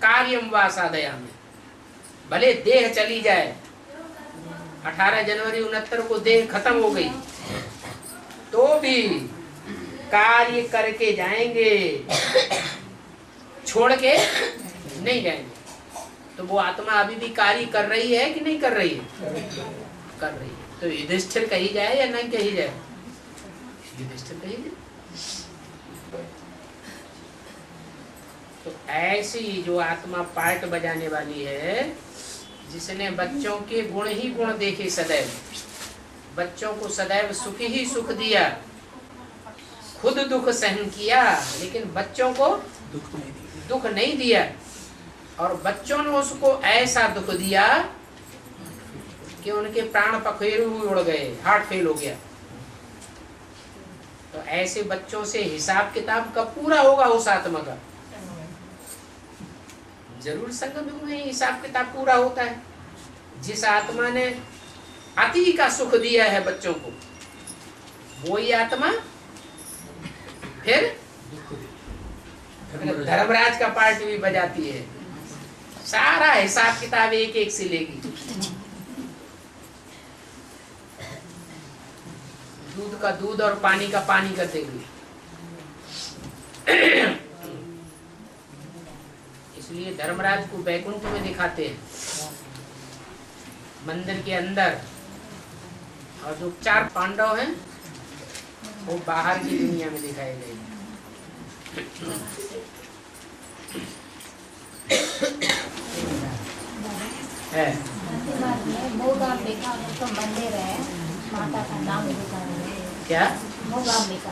कार्यम वा साधयामि। भले देह चली जाए, 18 जनवरी 69 को देह खत्म हो गई, तो भी कार्य करके जाएंगे, छोड़ के नहीं जाएंगे। तो वो आत्मा अभी भी कार्य कर रही है कि नहीं कर रही है? कर रही है। तो युधिष्ठिर कही जाए या नहीं कही जाए? युधिष्ठिर कही जाए। तो ऐसी जो आत्मा पार्ट बजाने वाली है, जिसने बच्चों के गुण ही गुण देखे, सदैव बच्चों को सदैव सुख ही सुख दिया, खुद दुख सहन किया, लेकिन बच्चों को दुख नहीं दिया, और बच्चों ने उसको ऐसा दुख दिया कि उनके प्राण पखेरु उड़ गए, हार्ट फेल हो गया। तो ऐसे बच्चों से हिसाब किताब कब पूरा होगा उस आत्मा का? जरूर संगम युग में हिसाब किताब पूरा होता है। जिस आत्मा ने अति का सुख दिया है बच्चों को, वही आत्मा फिर धर्मराज का पार्ट भी बजाती है। सारा हिसाब किताब एक एक से लेगी। दूध का दूध और पानी का पानी कर देगी। इसलिए धर्मराज को बैकुंठ में दिखाते हैं, मंदिर के अंदर, और जो 4 पांडव हैं वो बाहर की दुनिया में दिखाए गए। है मूकांबिका तो मंदिर है, माता का नाम लिखा है। क्या? मूकांबिका।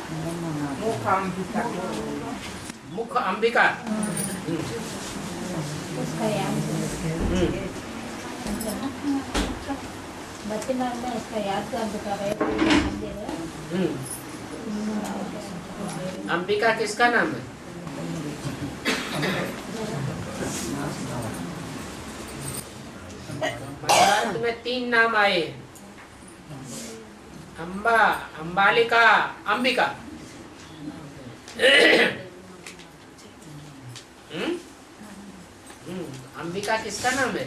मुख अंबिका। उसका याद बच्चे में उसका याद का अंबिका है, मंदिर है। अंबिका किसका नाम है? महाभारत में 3 नाम आए, अंबा, अंबालिका, अंबिका। अंबिका किसका नाम है?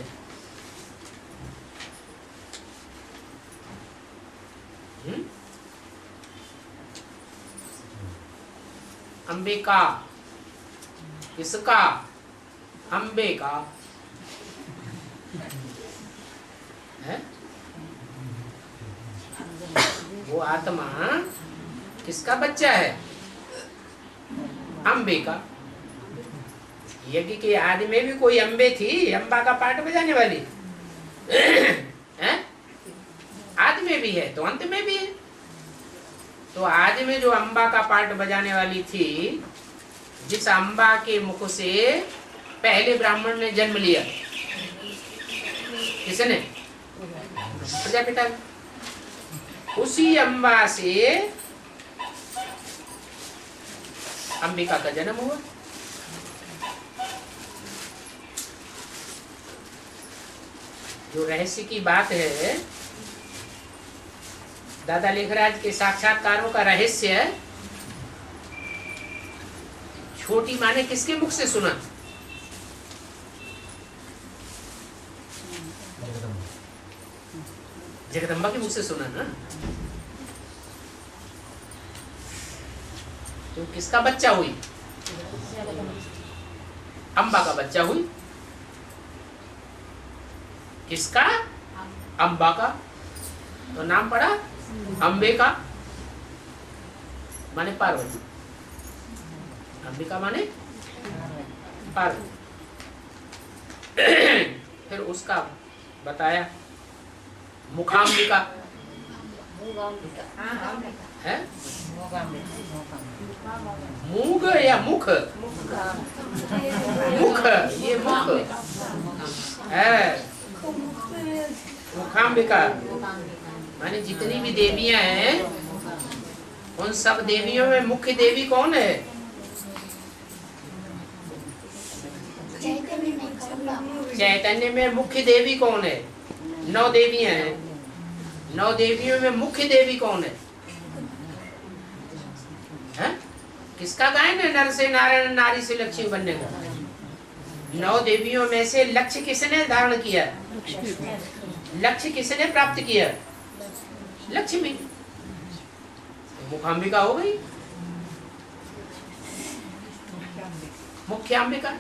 अंबिका किसका? अंबे का है। वो आत्मा किसका बच्चा है? अंबे का। यज्ञ के आदि में भी कोई अंबे थी, अंबा का पार्ट बजाने वाली है? आदि में भी है तो अंत में भी है। तो आदि में जो अंबा का पार्ट बजाने वाली थी, जिस अंबा के मुख से पहले ब्राह्मण ने जन्म लिया, किसने? प्रजापिता। उसी अंबा से अंबिका का जन्म हुआ। जो रहस्य की बात है, दादा लेखराज के साक्षात्कारों का रहस्य छोटी माँ ने किसके मुख से सुना? जगदम्बा के मुख से सुना ना। तो किसका बच्चा हुई? अम्बा का बच्चा हुई। किसका? अम्बा का। तो नाम पड़ा अम्बे का, माने पार्वती। अंबिका माने पार्वती। फिर उसका बताया मुखाम्बिका है। मूग या मुख? मुख, ये मुख है। मुखाम्बिका माने जितनी भी देवियां हैं उन सब देवियों में मुख्य देवी कौन है? चैतन्य में मुख्य देवी कौन है? 9 देवियां हैं। 9 देवियों में मुख्य देवी कौन है? किसका गायन है? नर से नारायण, नारी से लक्ष्मी बनने का। 9 देवियों में से लक्ष्य किसने धारण किया? लक्ष्य किसने प्राप्त किया? लक्ष्मी। मुखाम्बिका हो गई मुख्यांबिका।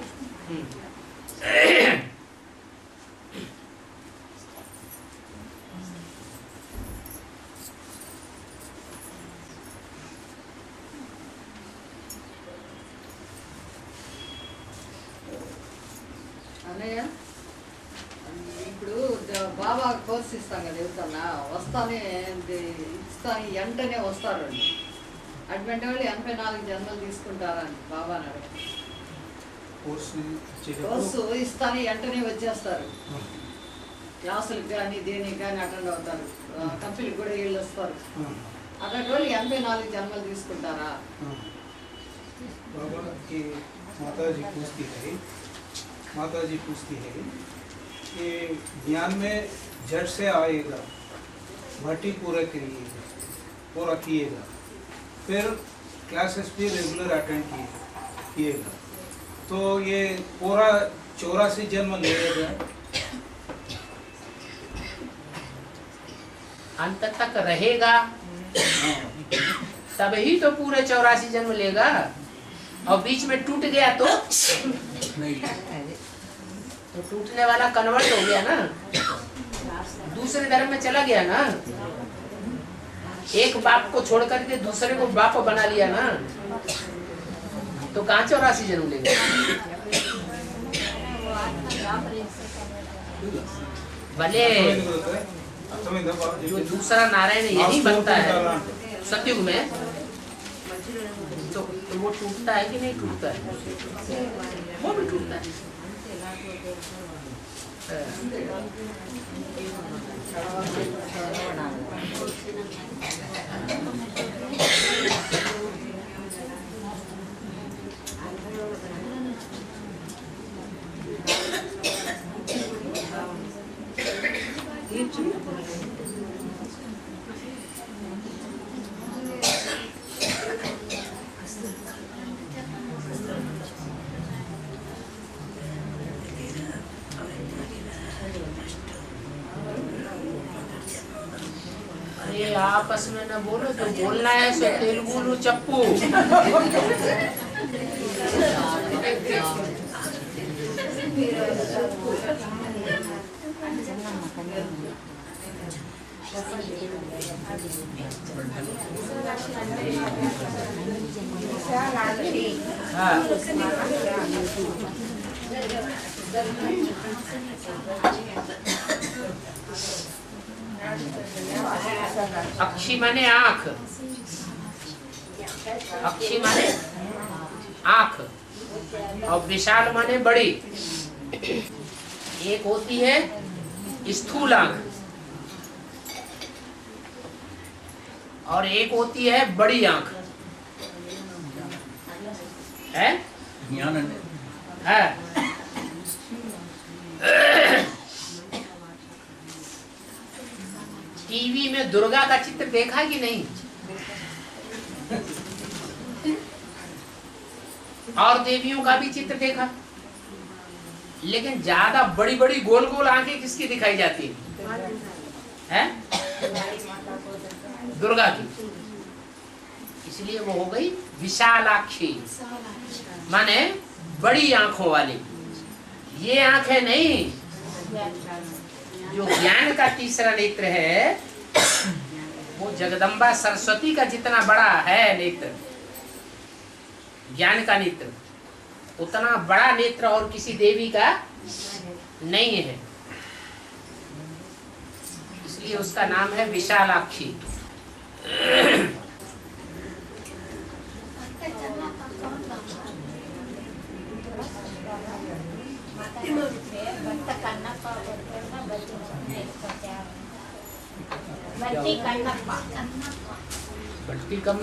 అన్నయ్య ఇప్పుడు బాబా కోర్స్ ఇస్తాం కదా ఎవరికన్నా వస్తానే ఇస్తాను వెంటనే వస్తారండి. అటువంటి వాళ్ళు 84 జన్మలు తీసుకుంటారని బాబా అన్నాడు. కోర్సు ఇస్తాను వెంటనే వచ్చేస్తారు. క్లాసులకు కానీ దేనికి కానీ అటెండ్ అవుతారు. కంపెనీకి కూడా వీళ్ళు వస్తారు. అటువంటి వాళ్ళు 84 జన్మలు తీసుకుంటారా? बाबा की माता जी पूछती है कि ज्ञान में झट से आएगा, भट्टी पूरा किएगा, फिर क्लासेस भी रेगुलर अटेंड किएगा, तो ये पूरा 84 जन्म लेगा। अंत तक रहेगा तभी तो पूरे 84 जन्म लेगा। और बीच में टूट गया तो टूटने वाला कन्वर्ट हो गया ना, दूसरे धर्म में चला गया ना। एक बाप को छोड़ करके दूसरे को बाप बना लिया ना, तो कहाँ 84 जन्म लेगा? भले जो दूसरा नारायण यही बनता है सतयुग में, तो वो टूटता है कि नहीं टूटता है? वो भी टूटता है। आपस में न बोलो, तो बोलना है सो तेलुगु लो चप्पू। हाँ। अक्षी माने आँख, अक्षी माने आँख, और विशाल माने बड़ी। एक होती है स्थूल आँख और एक होती है बड़ी आँख, है ज्ञान है। टीवी में दुर्गा का चित्र देखा कि नहीं? और देवियों का भी चित्र देखा, लेकिन ज्यादा बड़ी बड़ी गोल गोल आंखें किसकी दिखाई जाती है? दुर्गा की। इसलिए वो हो गई विशालाक्षी, माने बड़ी आंखों वाली। ये आंखें नहीं, जो ज्ञान का तीसरा नेत्र है वो जगदम्बा सरस्वती का जितना बड़ा है नेत्र, ज्ञान का नेत्र, उतना बड़ा नेत्र और किसी देवी का नहीं है। इसलिए उसका नाम है विशालाक्षी। बट्टी कम है।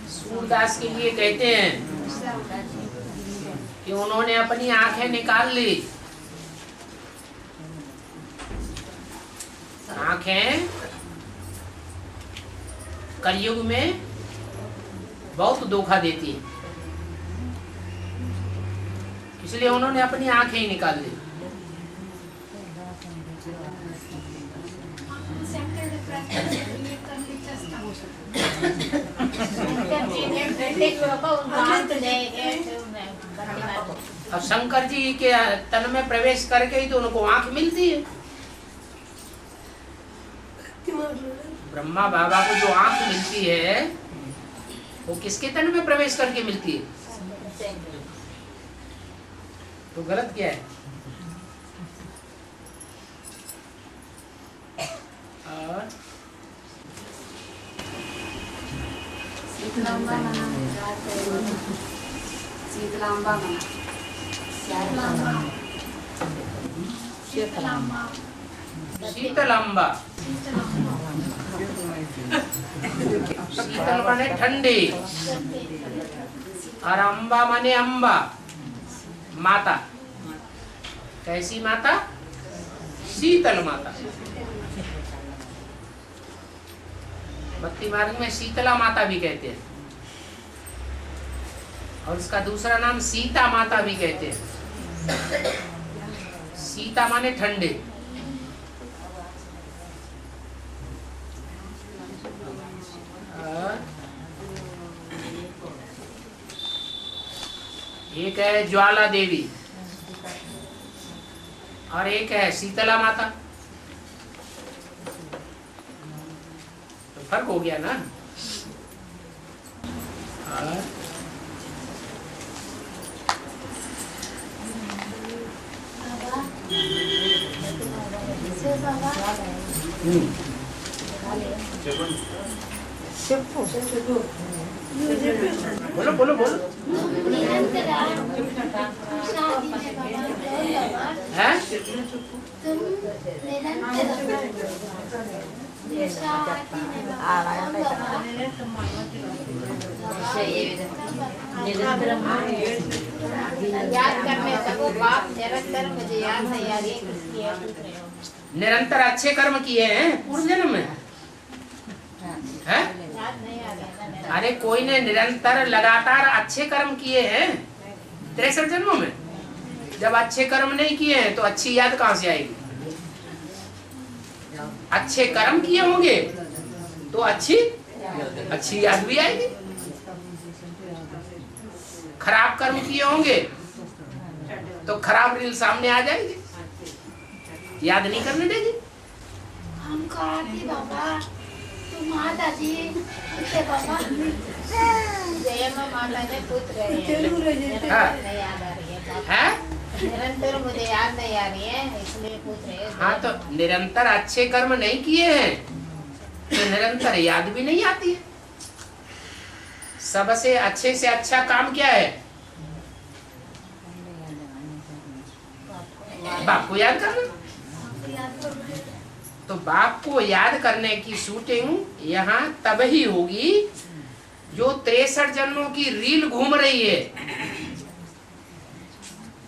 सूरदास के लिए कहते हैं कि उन्होंने अपनी आंखें निकाल ली। आंखें कलयुग में बहुत धोखा देती है, इसलिए उन्होंने अपनी आंखें ही निकाल ली। अब शंकर जी के तन में प्रवेश करके ही तो उनको आंख मिलती है। ब्रह्मा बाबा को जो आंख मिलती है वो किसके तन में प्रवेश करके मिलती है? तो गलत क्या है? और शीतलांबा, शीतल माने ठंडी और अम्बा माने अम्बा, माता। कैसी माता? शीतल माता। भक्ति मार्ग में शीतला माता भी कहते हैं और उसका दूसरा नाम सीता माता भी कहते हैं। सीता माने ठंडे। एक है ज्वाला देवी और एक है शीतला माता। तो फर्क हो गया ना। और बोलो बोलो बोलो। है? निरंतर अच्छे कर्म किए हैं पूर्व जन्म में? है? अरे कोई ने निरंतर लगातार अच्छे कर्म किए हैं 63 जन्मों में। जब अच्छे कर्म नहीं किए हैं तो अच्छी याद कहां से आएगी? अच्छे कर्म किए होंगे तो अच्छी याद भी आएगी। खराब कर्म किए होंगे तो खराब रील सामने आ जाएगी, याद नहीं करने देगी। हमको आरती बाबा, तुम माता जी बाबा जय माता ने पुत्र है, याद आ रही है निरंतर, मुझे याद नहीं आ रही है इसलिए पूछ रहे हैं। हाँ तो निरंतर अच्छे कर्म नहीं किए हैं तो निरंतर याद भी नहीं आती है। सबसे अच्छे से अच्छा काम क्या है? बाप को याद करना। तो बाप को याद करने की शूटिंग यहाँ तब ही होगी जो 63 जन्मों की रील घूम रही है।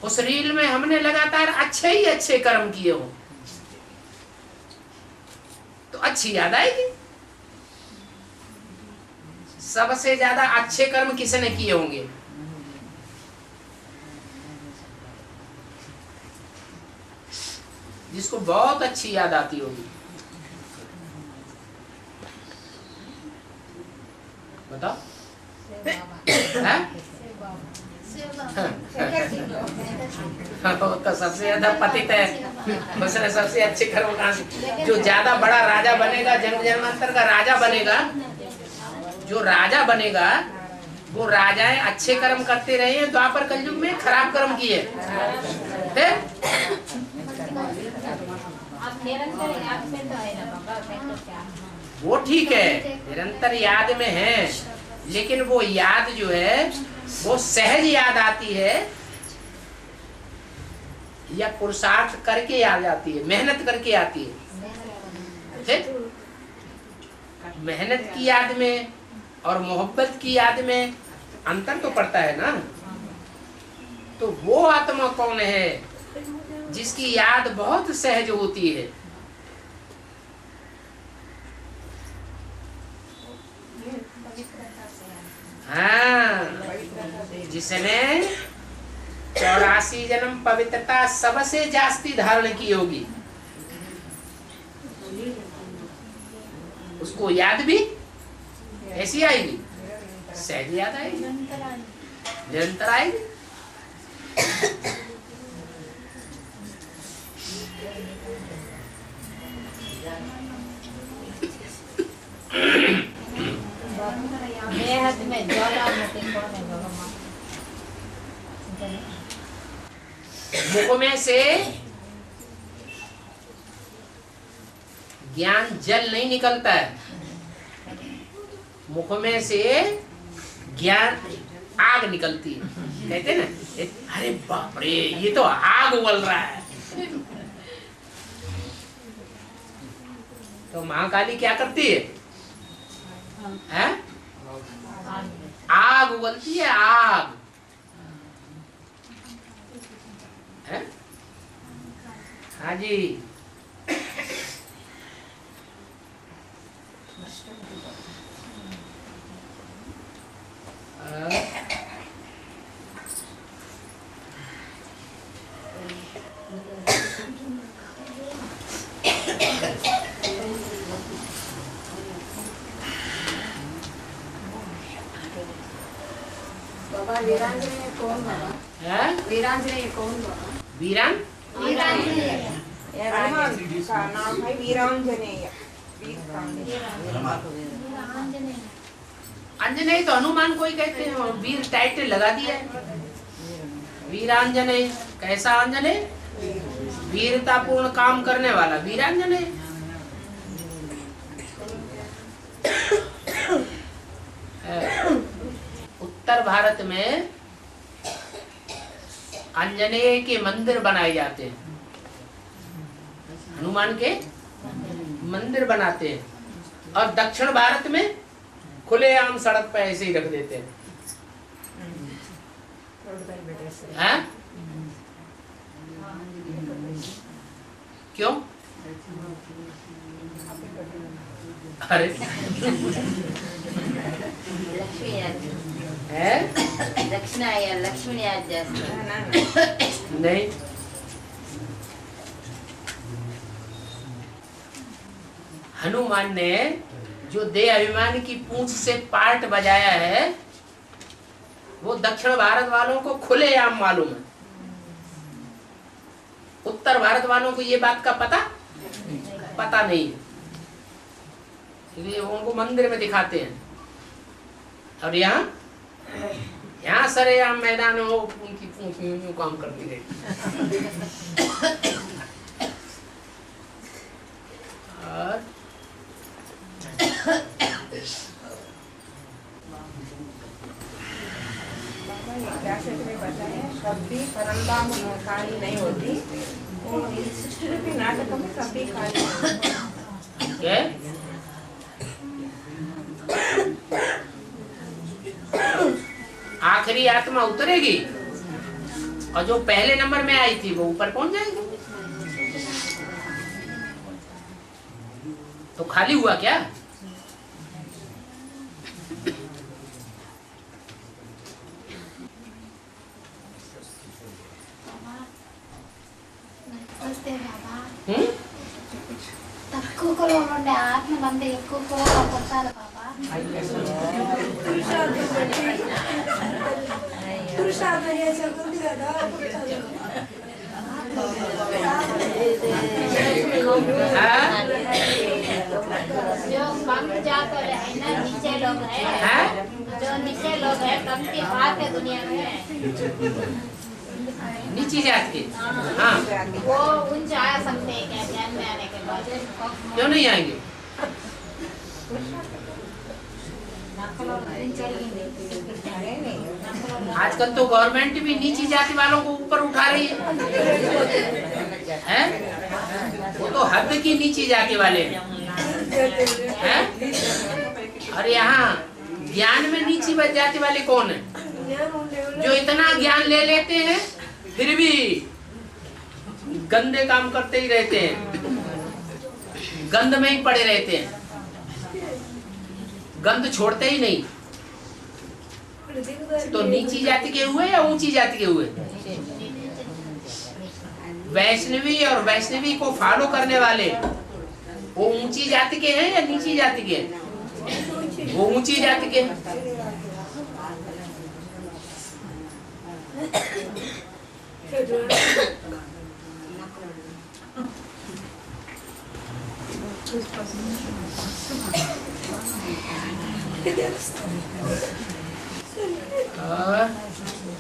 उस रील में हमने लगातार अच्छे ही अच्छे कर्म किए हो तो अच्छी याद आएगी। सबसे ज्यादा अच्छे कर्म किसने किए होंगे? जिसको बहुत अच्छी याद आती होगी। बताओ। तो सबसे ज्यादा पतित है, उसने सबसे अच्छे कर्म कहाँ से? जो ज्यादा बड़ा राजा बनेगा, जन्म जन्मांतर का राजा बनेगा, जो राजा बनेगा वो राजाएं अच्छे कर्म करते रहे हैं। द्वापर कलयुग में खराब कर्म किए वो ठीक है, निरंतर याद में है, लेकिन वो याद जो है वो सहज याद आती है या पुरुषार्थ करके याद आती है, मेहनत करके आती है। मेहनत की याद में और मोहब्बत की याद में अंतर तो पड़ता है ना। तो वो आत्मा कौन है जिसकी याद बहुत सहज होती है? हाँ, जिसने 84 जन्म पवित्रता सबसे जास्ती धारण की होगी, उसको याद भी ऐसी आएगी, सहज याद आएगी, निरंतर आएगी। में ज्वालामुखी कौन है भगवान? मुख में से ज्ञान जल नहीं निकलता है, मुख में से ज्ञान आग निकलती है। कहते ना, अरे बाप रे ये तो आग उबल रहा है। तो महाकाली क्या करती है? हैं? आग उबलती है, आग है? हाँ जी। बाबा वीरांजनेय कौन बाबा? वीरांजनेय कौन बाबा? वीरान हनुमान का नाम है वीरांजनेय। अंजनेय तो हनुमान को ही कहते हैं, और वीर टाइटल लगा दिया है। वीरांजनेय कैसा अंजनेय? वीरता पूर्ण काम करने वाला वीरांजनेय। उत्तर भारत में अंजनेय के मंदिर बनाए जाते हैं, हनुमान के मंदिर बनाते हैं, और दक्षिण भारत में खुलेआम सड़क पे ऐसे ही रख देते हैं। हैं? क्यों? अरे लक्ष्मी याद नहीं, हनुमान ने जो देह अभिमान की पूंछ से पार्ट बजाया है वो दक्षिण भारत वालों को खुलेआम मालूम है। उत्तर भारत वालों को ये बात का पता नहीं है, इसलिए उनको मंदिर में दिखाते हैं। और यहाँ सरेआम मैदान में वो उनकी पूंछ यूं काम करती रही। और बाबा ये कैसेट में बताया कभी परंदा में खाली नहीं होती, वो 60 रुपये नाटक में कभी खाली नहीं होती। क्या? आखिरी आत्मा उतरेगी और जो पहले नंबर में आई थी वो ऊपर पहुंच जाएगी। तो खाली हुआ क्या? నమస్తే బాబా. हम्म? తక్కువ కూడా ఉండే ఆత్మ మంది ఎక్కువ కూడా కొట్టాలి బాబా. हाँ? जो कम जात वाले है ना, नीचे लोग हैं, हाँ? जो नीचे लोग हैं, कम की बात है दुनिया में, नीची जात के? हाँ। वो ऊंच आ सकते हैं क्या ज्ञान में आने के बाद? क्यों नहीं आएंगे? अरे नहीं, आजकल तो गवर्नमेंट भी नीची जाति वालों को ऊपर उठा रही है? वो तो हद की नीची जाति वाले हैं? और यहाँ ज्ञान में नीची जाति वाले कौन है? जो इतना ज्ञान ले लेते हैं फिर भी गंदे काम करते ही रहते हैं, गंद में ही पड़े रहते हैं, गंद छोड़ते ही नहीं। तो नीची जाति के हुए या ऊंची जाति के हुए? वैष्णवी और वैष्णवी को फॉलो करने वाले वो ऊंची जाति के हैं या नीची जाति के हैं? वो ऊंची जाति के हैं।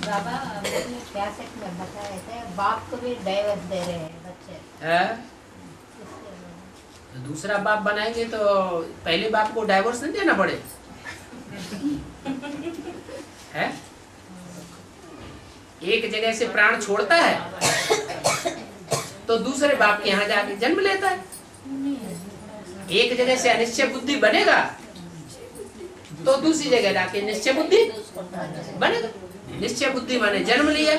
बाबा कैसेट में बताए थे बाप को भी डाइवर्स दे रहे हैं बच्चे। दूसरा बाप बनाएंगे तो पहले बाप को डाइवोर्स नहीं देना पड़े है? एक जगह से प्राण छोड़ता है तो दूसरे बाप के यहाँ जाके जन्म लेता है। एक जगह से अनिश्चय बुद्धि बनेगा तो दूसरी जगह जाके निश्चय बुद्धि बनेगा। निश्चय बुद्धि माने जन्म लिया,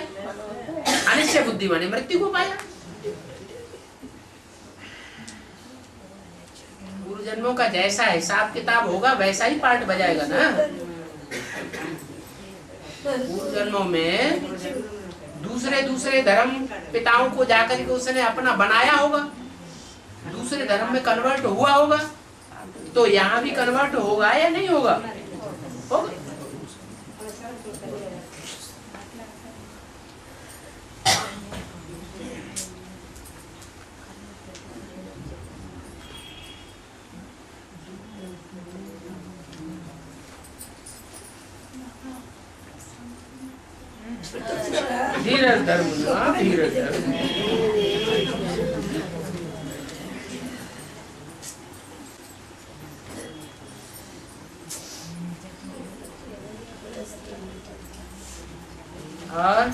अनिश्चय बुद्धि माने मृत्यु को पाया। पूर्व जन्मों का जैसा हिसाब किताब होगा वैसा ही पार्ट बजाएगा ना। पूर्व जन्मों में दूसरे दूसरे धर्म पिताओं को जाकर के उसने अपना बनाया होगा, दूसरे धर्म में कन्वर्ट हुआ होगा, तो यहाँ भी कन्वर्ट होगा या नहीं होगा? होगा। धीरज धर्म, धीरज धर्म। और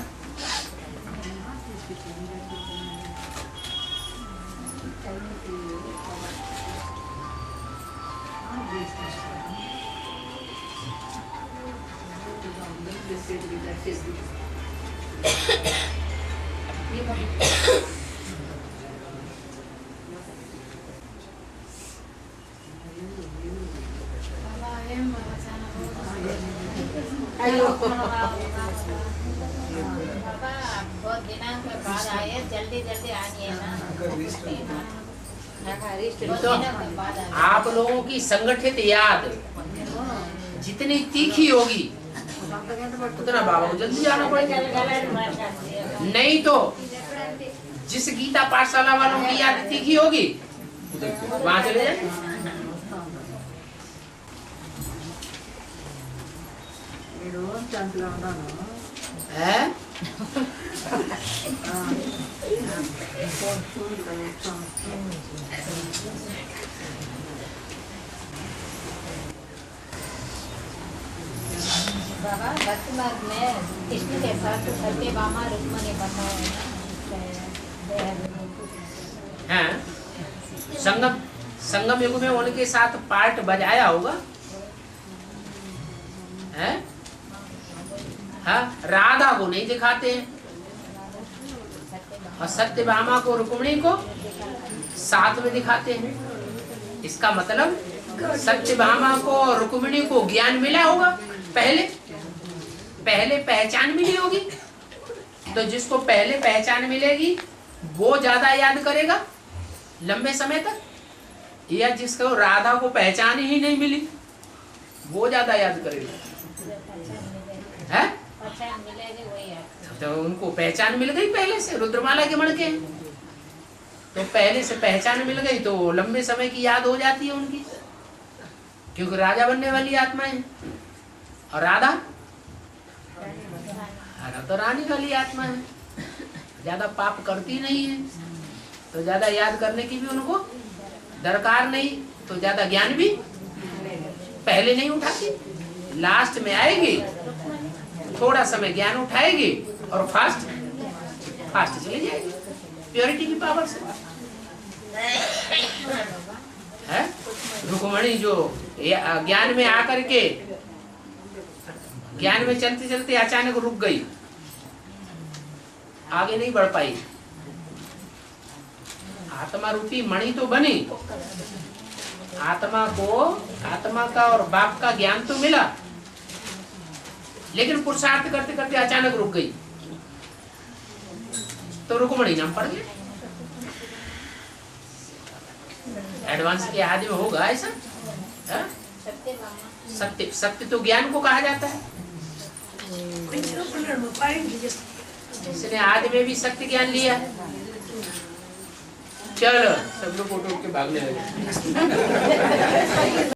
बहुत दिनों के बाद आए, जल्दी जल्दी आइए ना। तो आप लोगों की संगठित याद जितनी तीखी होगी उतना बाबा को जल्दी जाना पड़ेगा। नहीं तो जिस गीता पाठशाला वालों की याद तीखी होगी वहां चले जाए। है? भक्ति मार्ग में कृष्ण के साथ सत्यभामा रुक्मणी बताया है ना। हाँ, संगम युग में उनके साथ पार्ट बजाया होगा, है? हाँ, राधा को नहीं दिखाते हैं और सत्यभामा को रुक्मिणी को साथ में दिखाते हैं। इसका मतलब सत्यभामा को और रुक्मिणी को ज्ञान मिला होगा, पहले पहचान मिली होगी। तो जिसको पहले पहचान मिलेगी वो ज्यादा याद करेगा लंबे समय तक, या जिसको राधा को पहचान ही नहीं मिली वो ज्यादा याद करेगा, है? पहचान मिलेगी वही है। तो उनको पहचान मिल गई पहले से, रुद्रमाला के मणके, तो पहले से पहचान मिल गई तो लंबे समय की याद हो जाती है उनकी, क्योंकि राजा बनने वाली आत्माएं हैं। और राधा तो रानी वाली आत्मा है, ज्यादा पाप करती नहीं है, तो ज्यादा याद करने की भी उनको दरकार नहीं, तो ज्यादा ज्ञान भी पहले नहीं उठाती, लास्ट में आएगी, थोड़ा समय ज्ञान उठाएगी और फास्ट चली जाएगी प्योरिटी की पावर से, है? रुक्मिणी जो ज्ञान में आकर के ज्ञान में चलते चलते अचानक रुक गई, आगे नहीं बढ़ पाई। आत्मा रूपी मणि तो बनी, आत्मा का और बाप का ज्ञान तो मिला, लेकिन पुरुषार्थ करते करते अचानक रुक गई, तो रुक्मिणी नाम पड़ गया। एडवांस के आदि में होगा ऐसा, है? सत्य तो ज्ञान को कहा जाता है, इसने आदि में भी सत्य ज्ञान लिया है। चलो सब लोग फोटो के भागने लगे।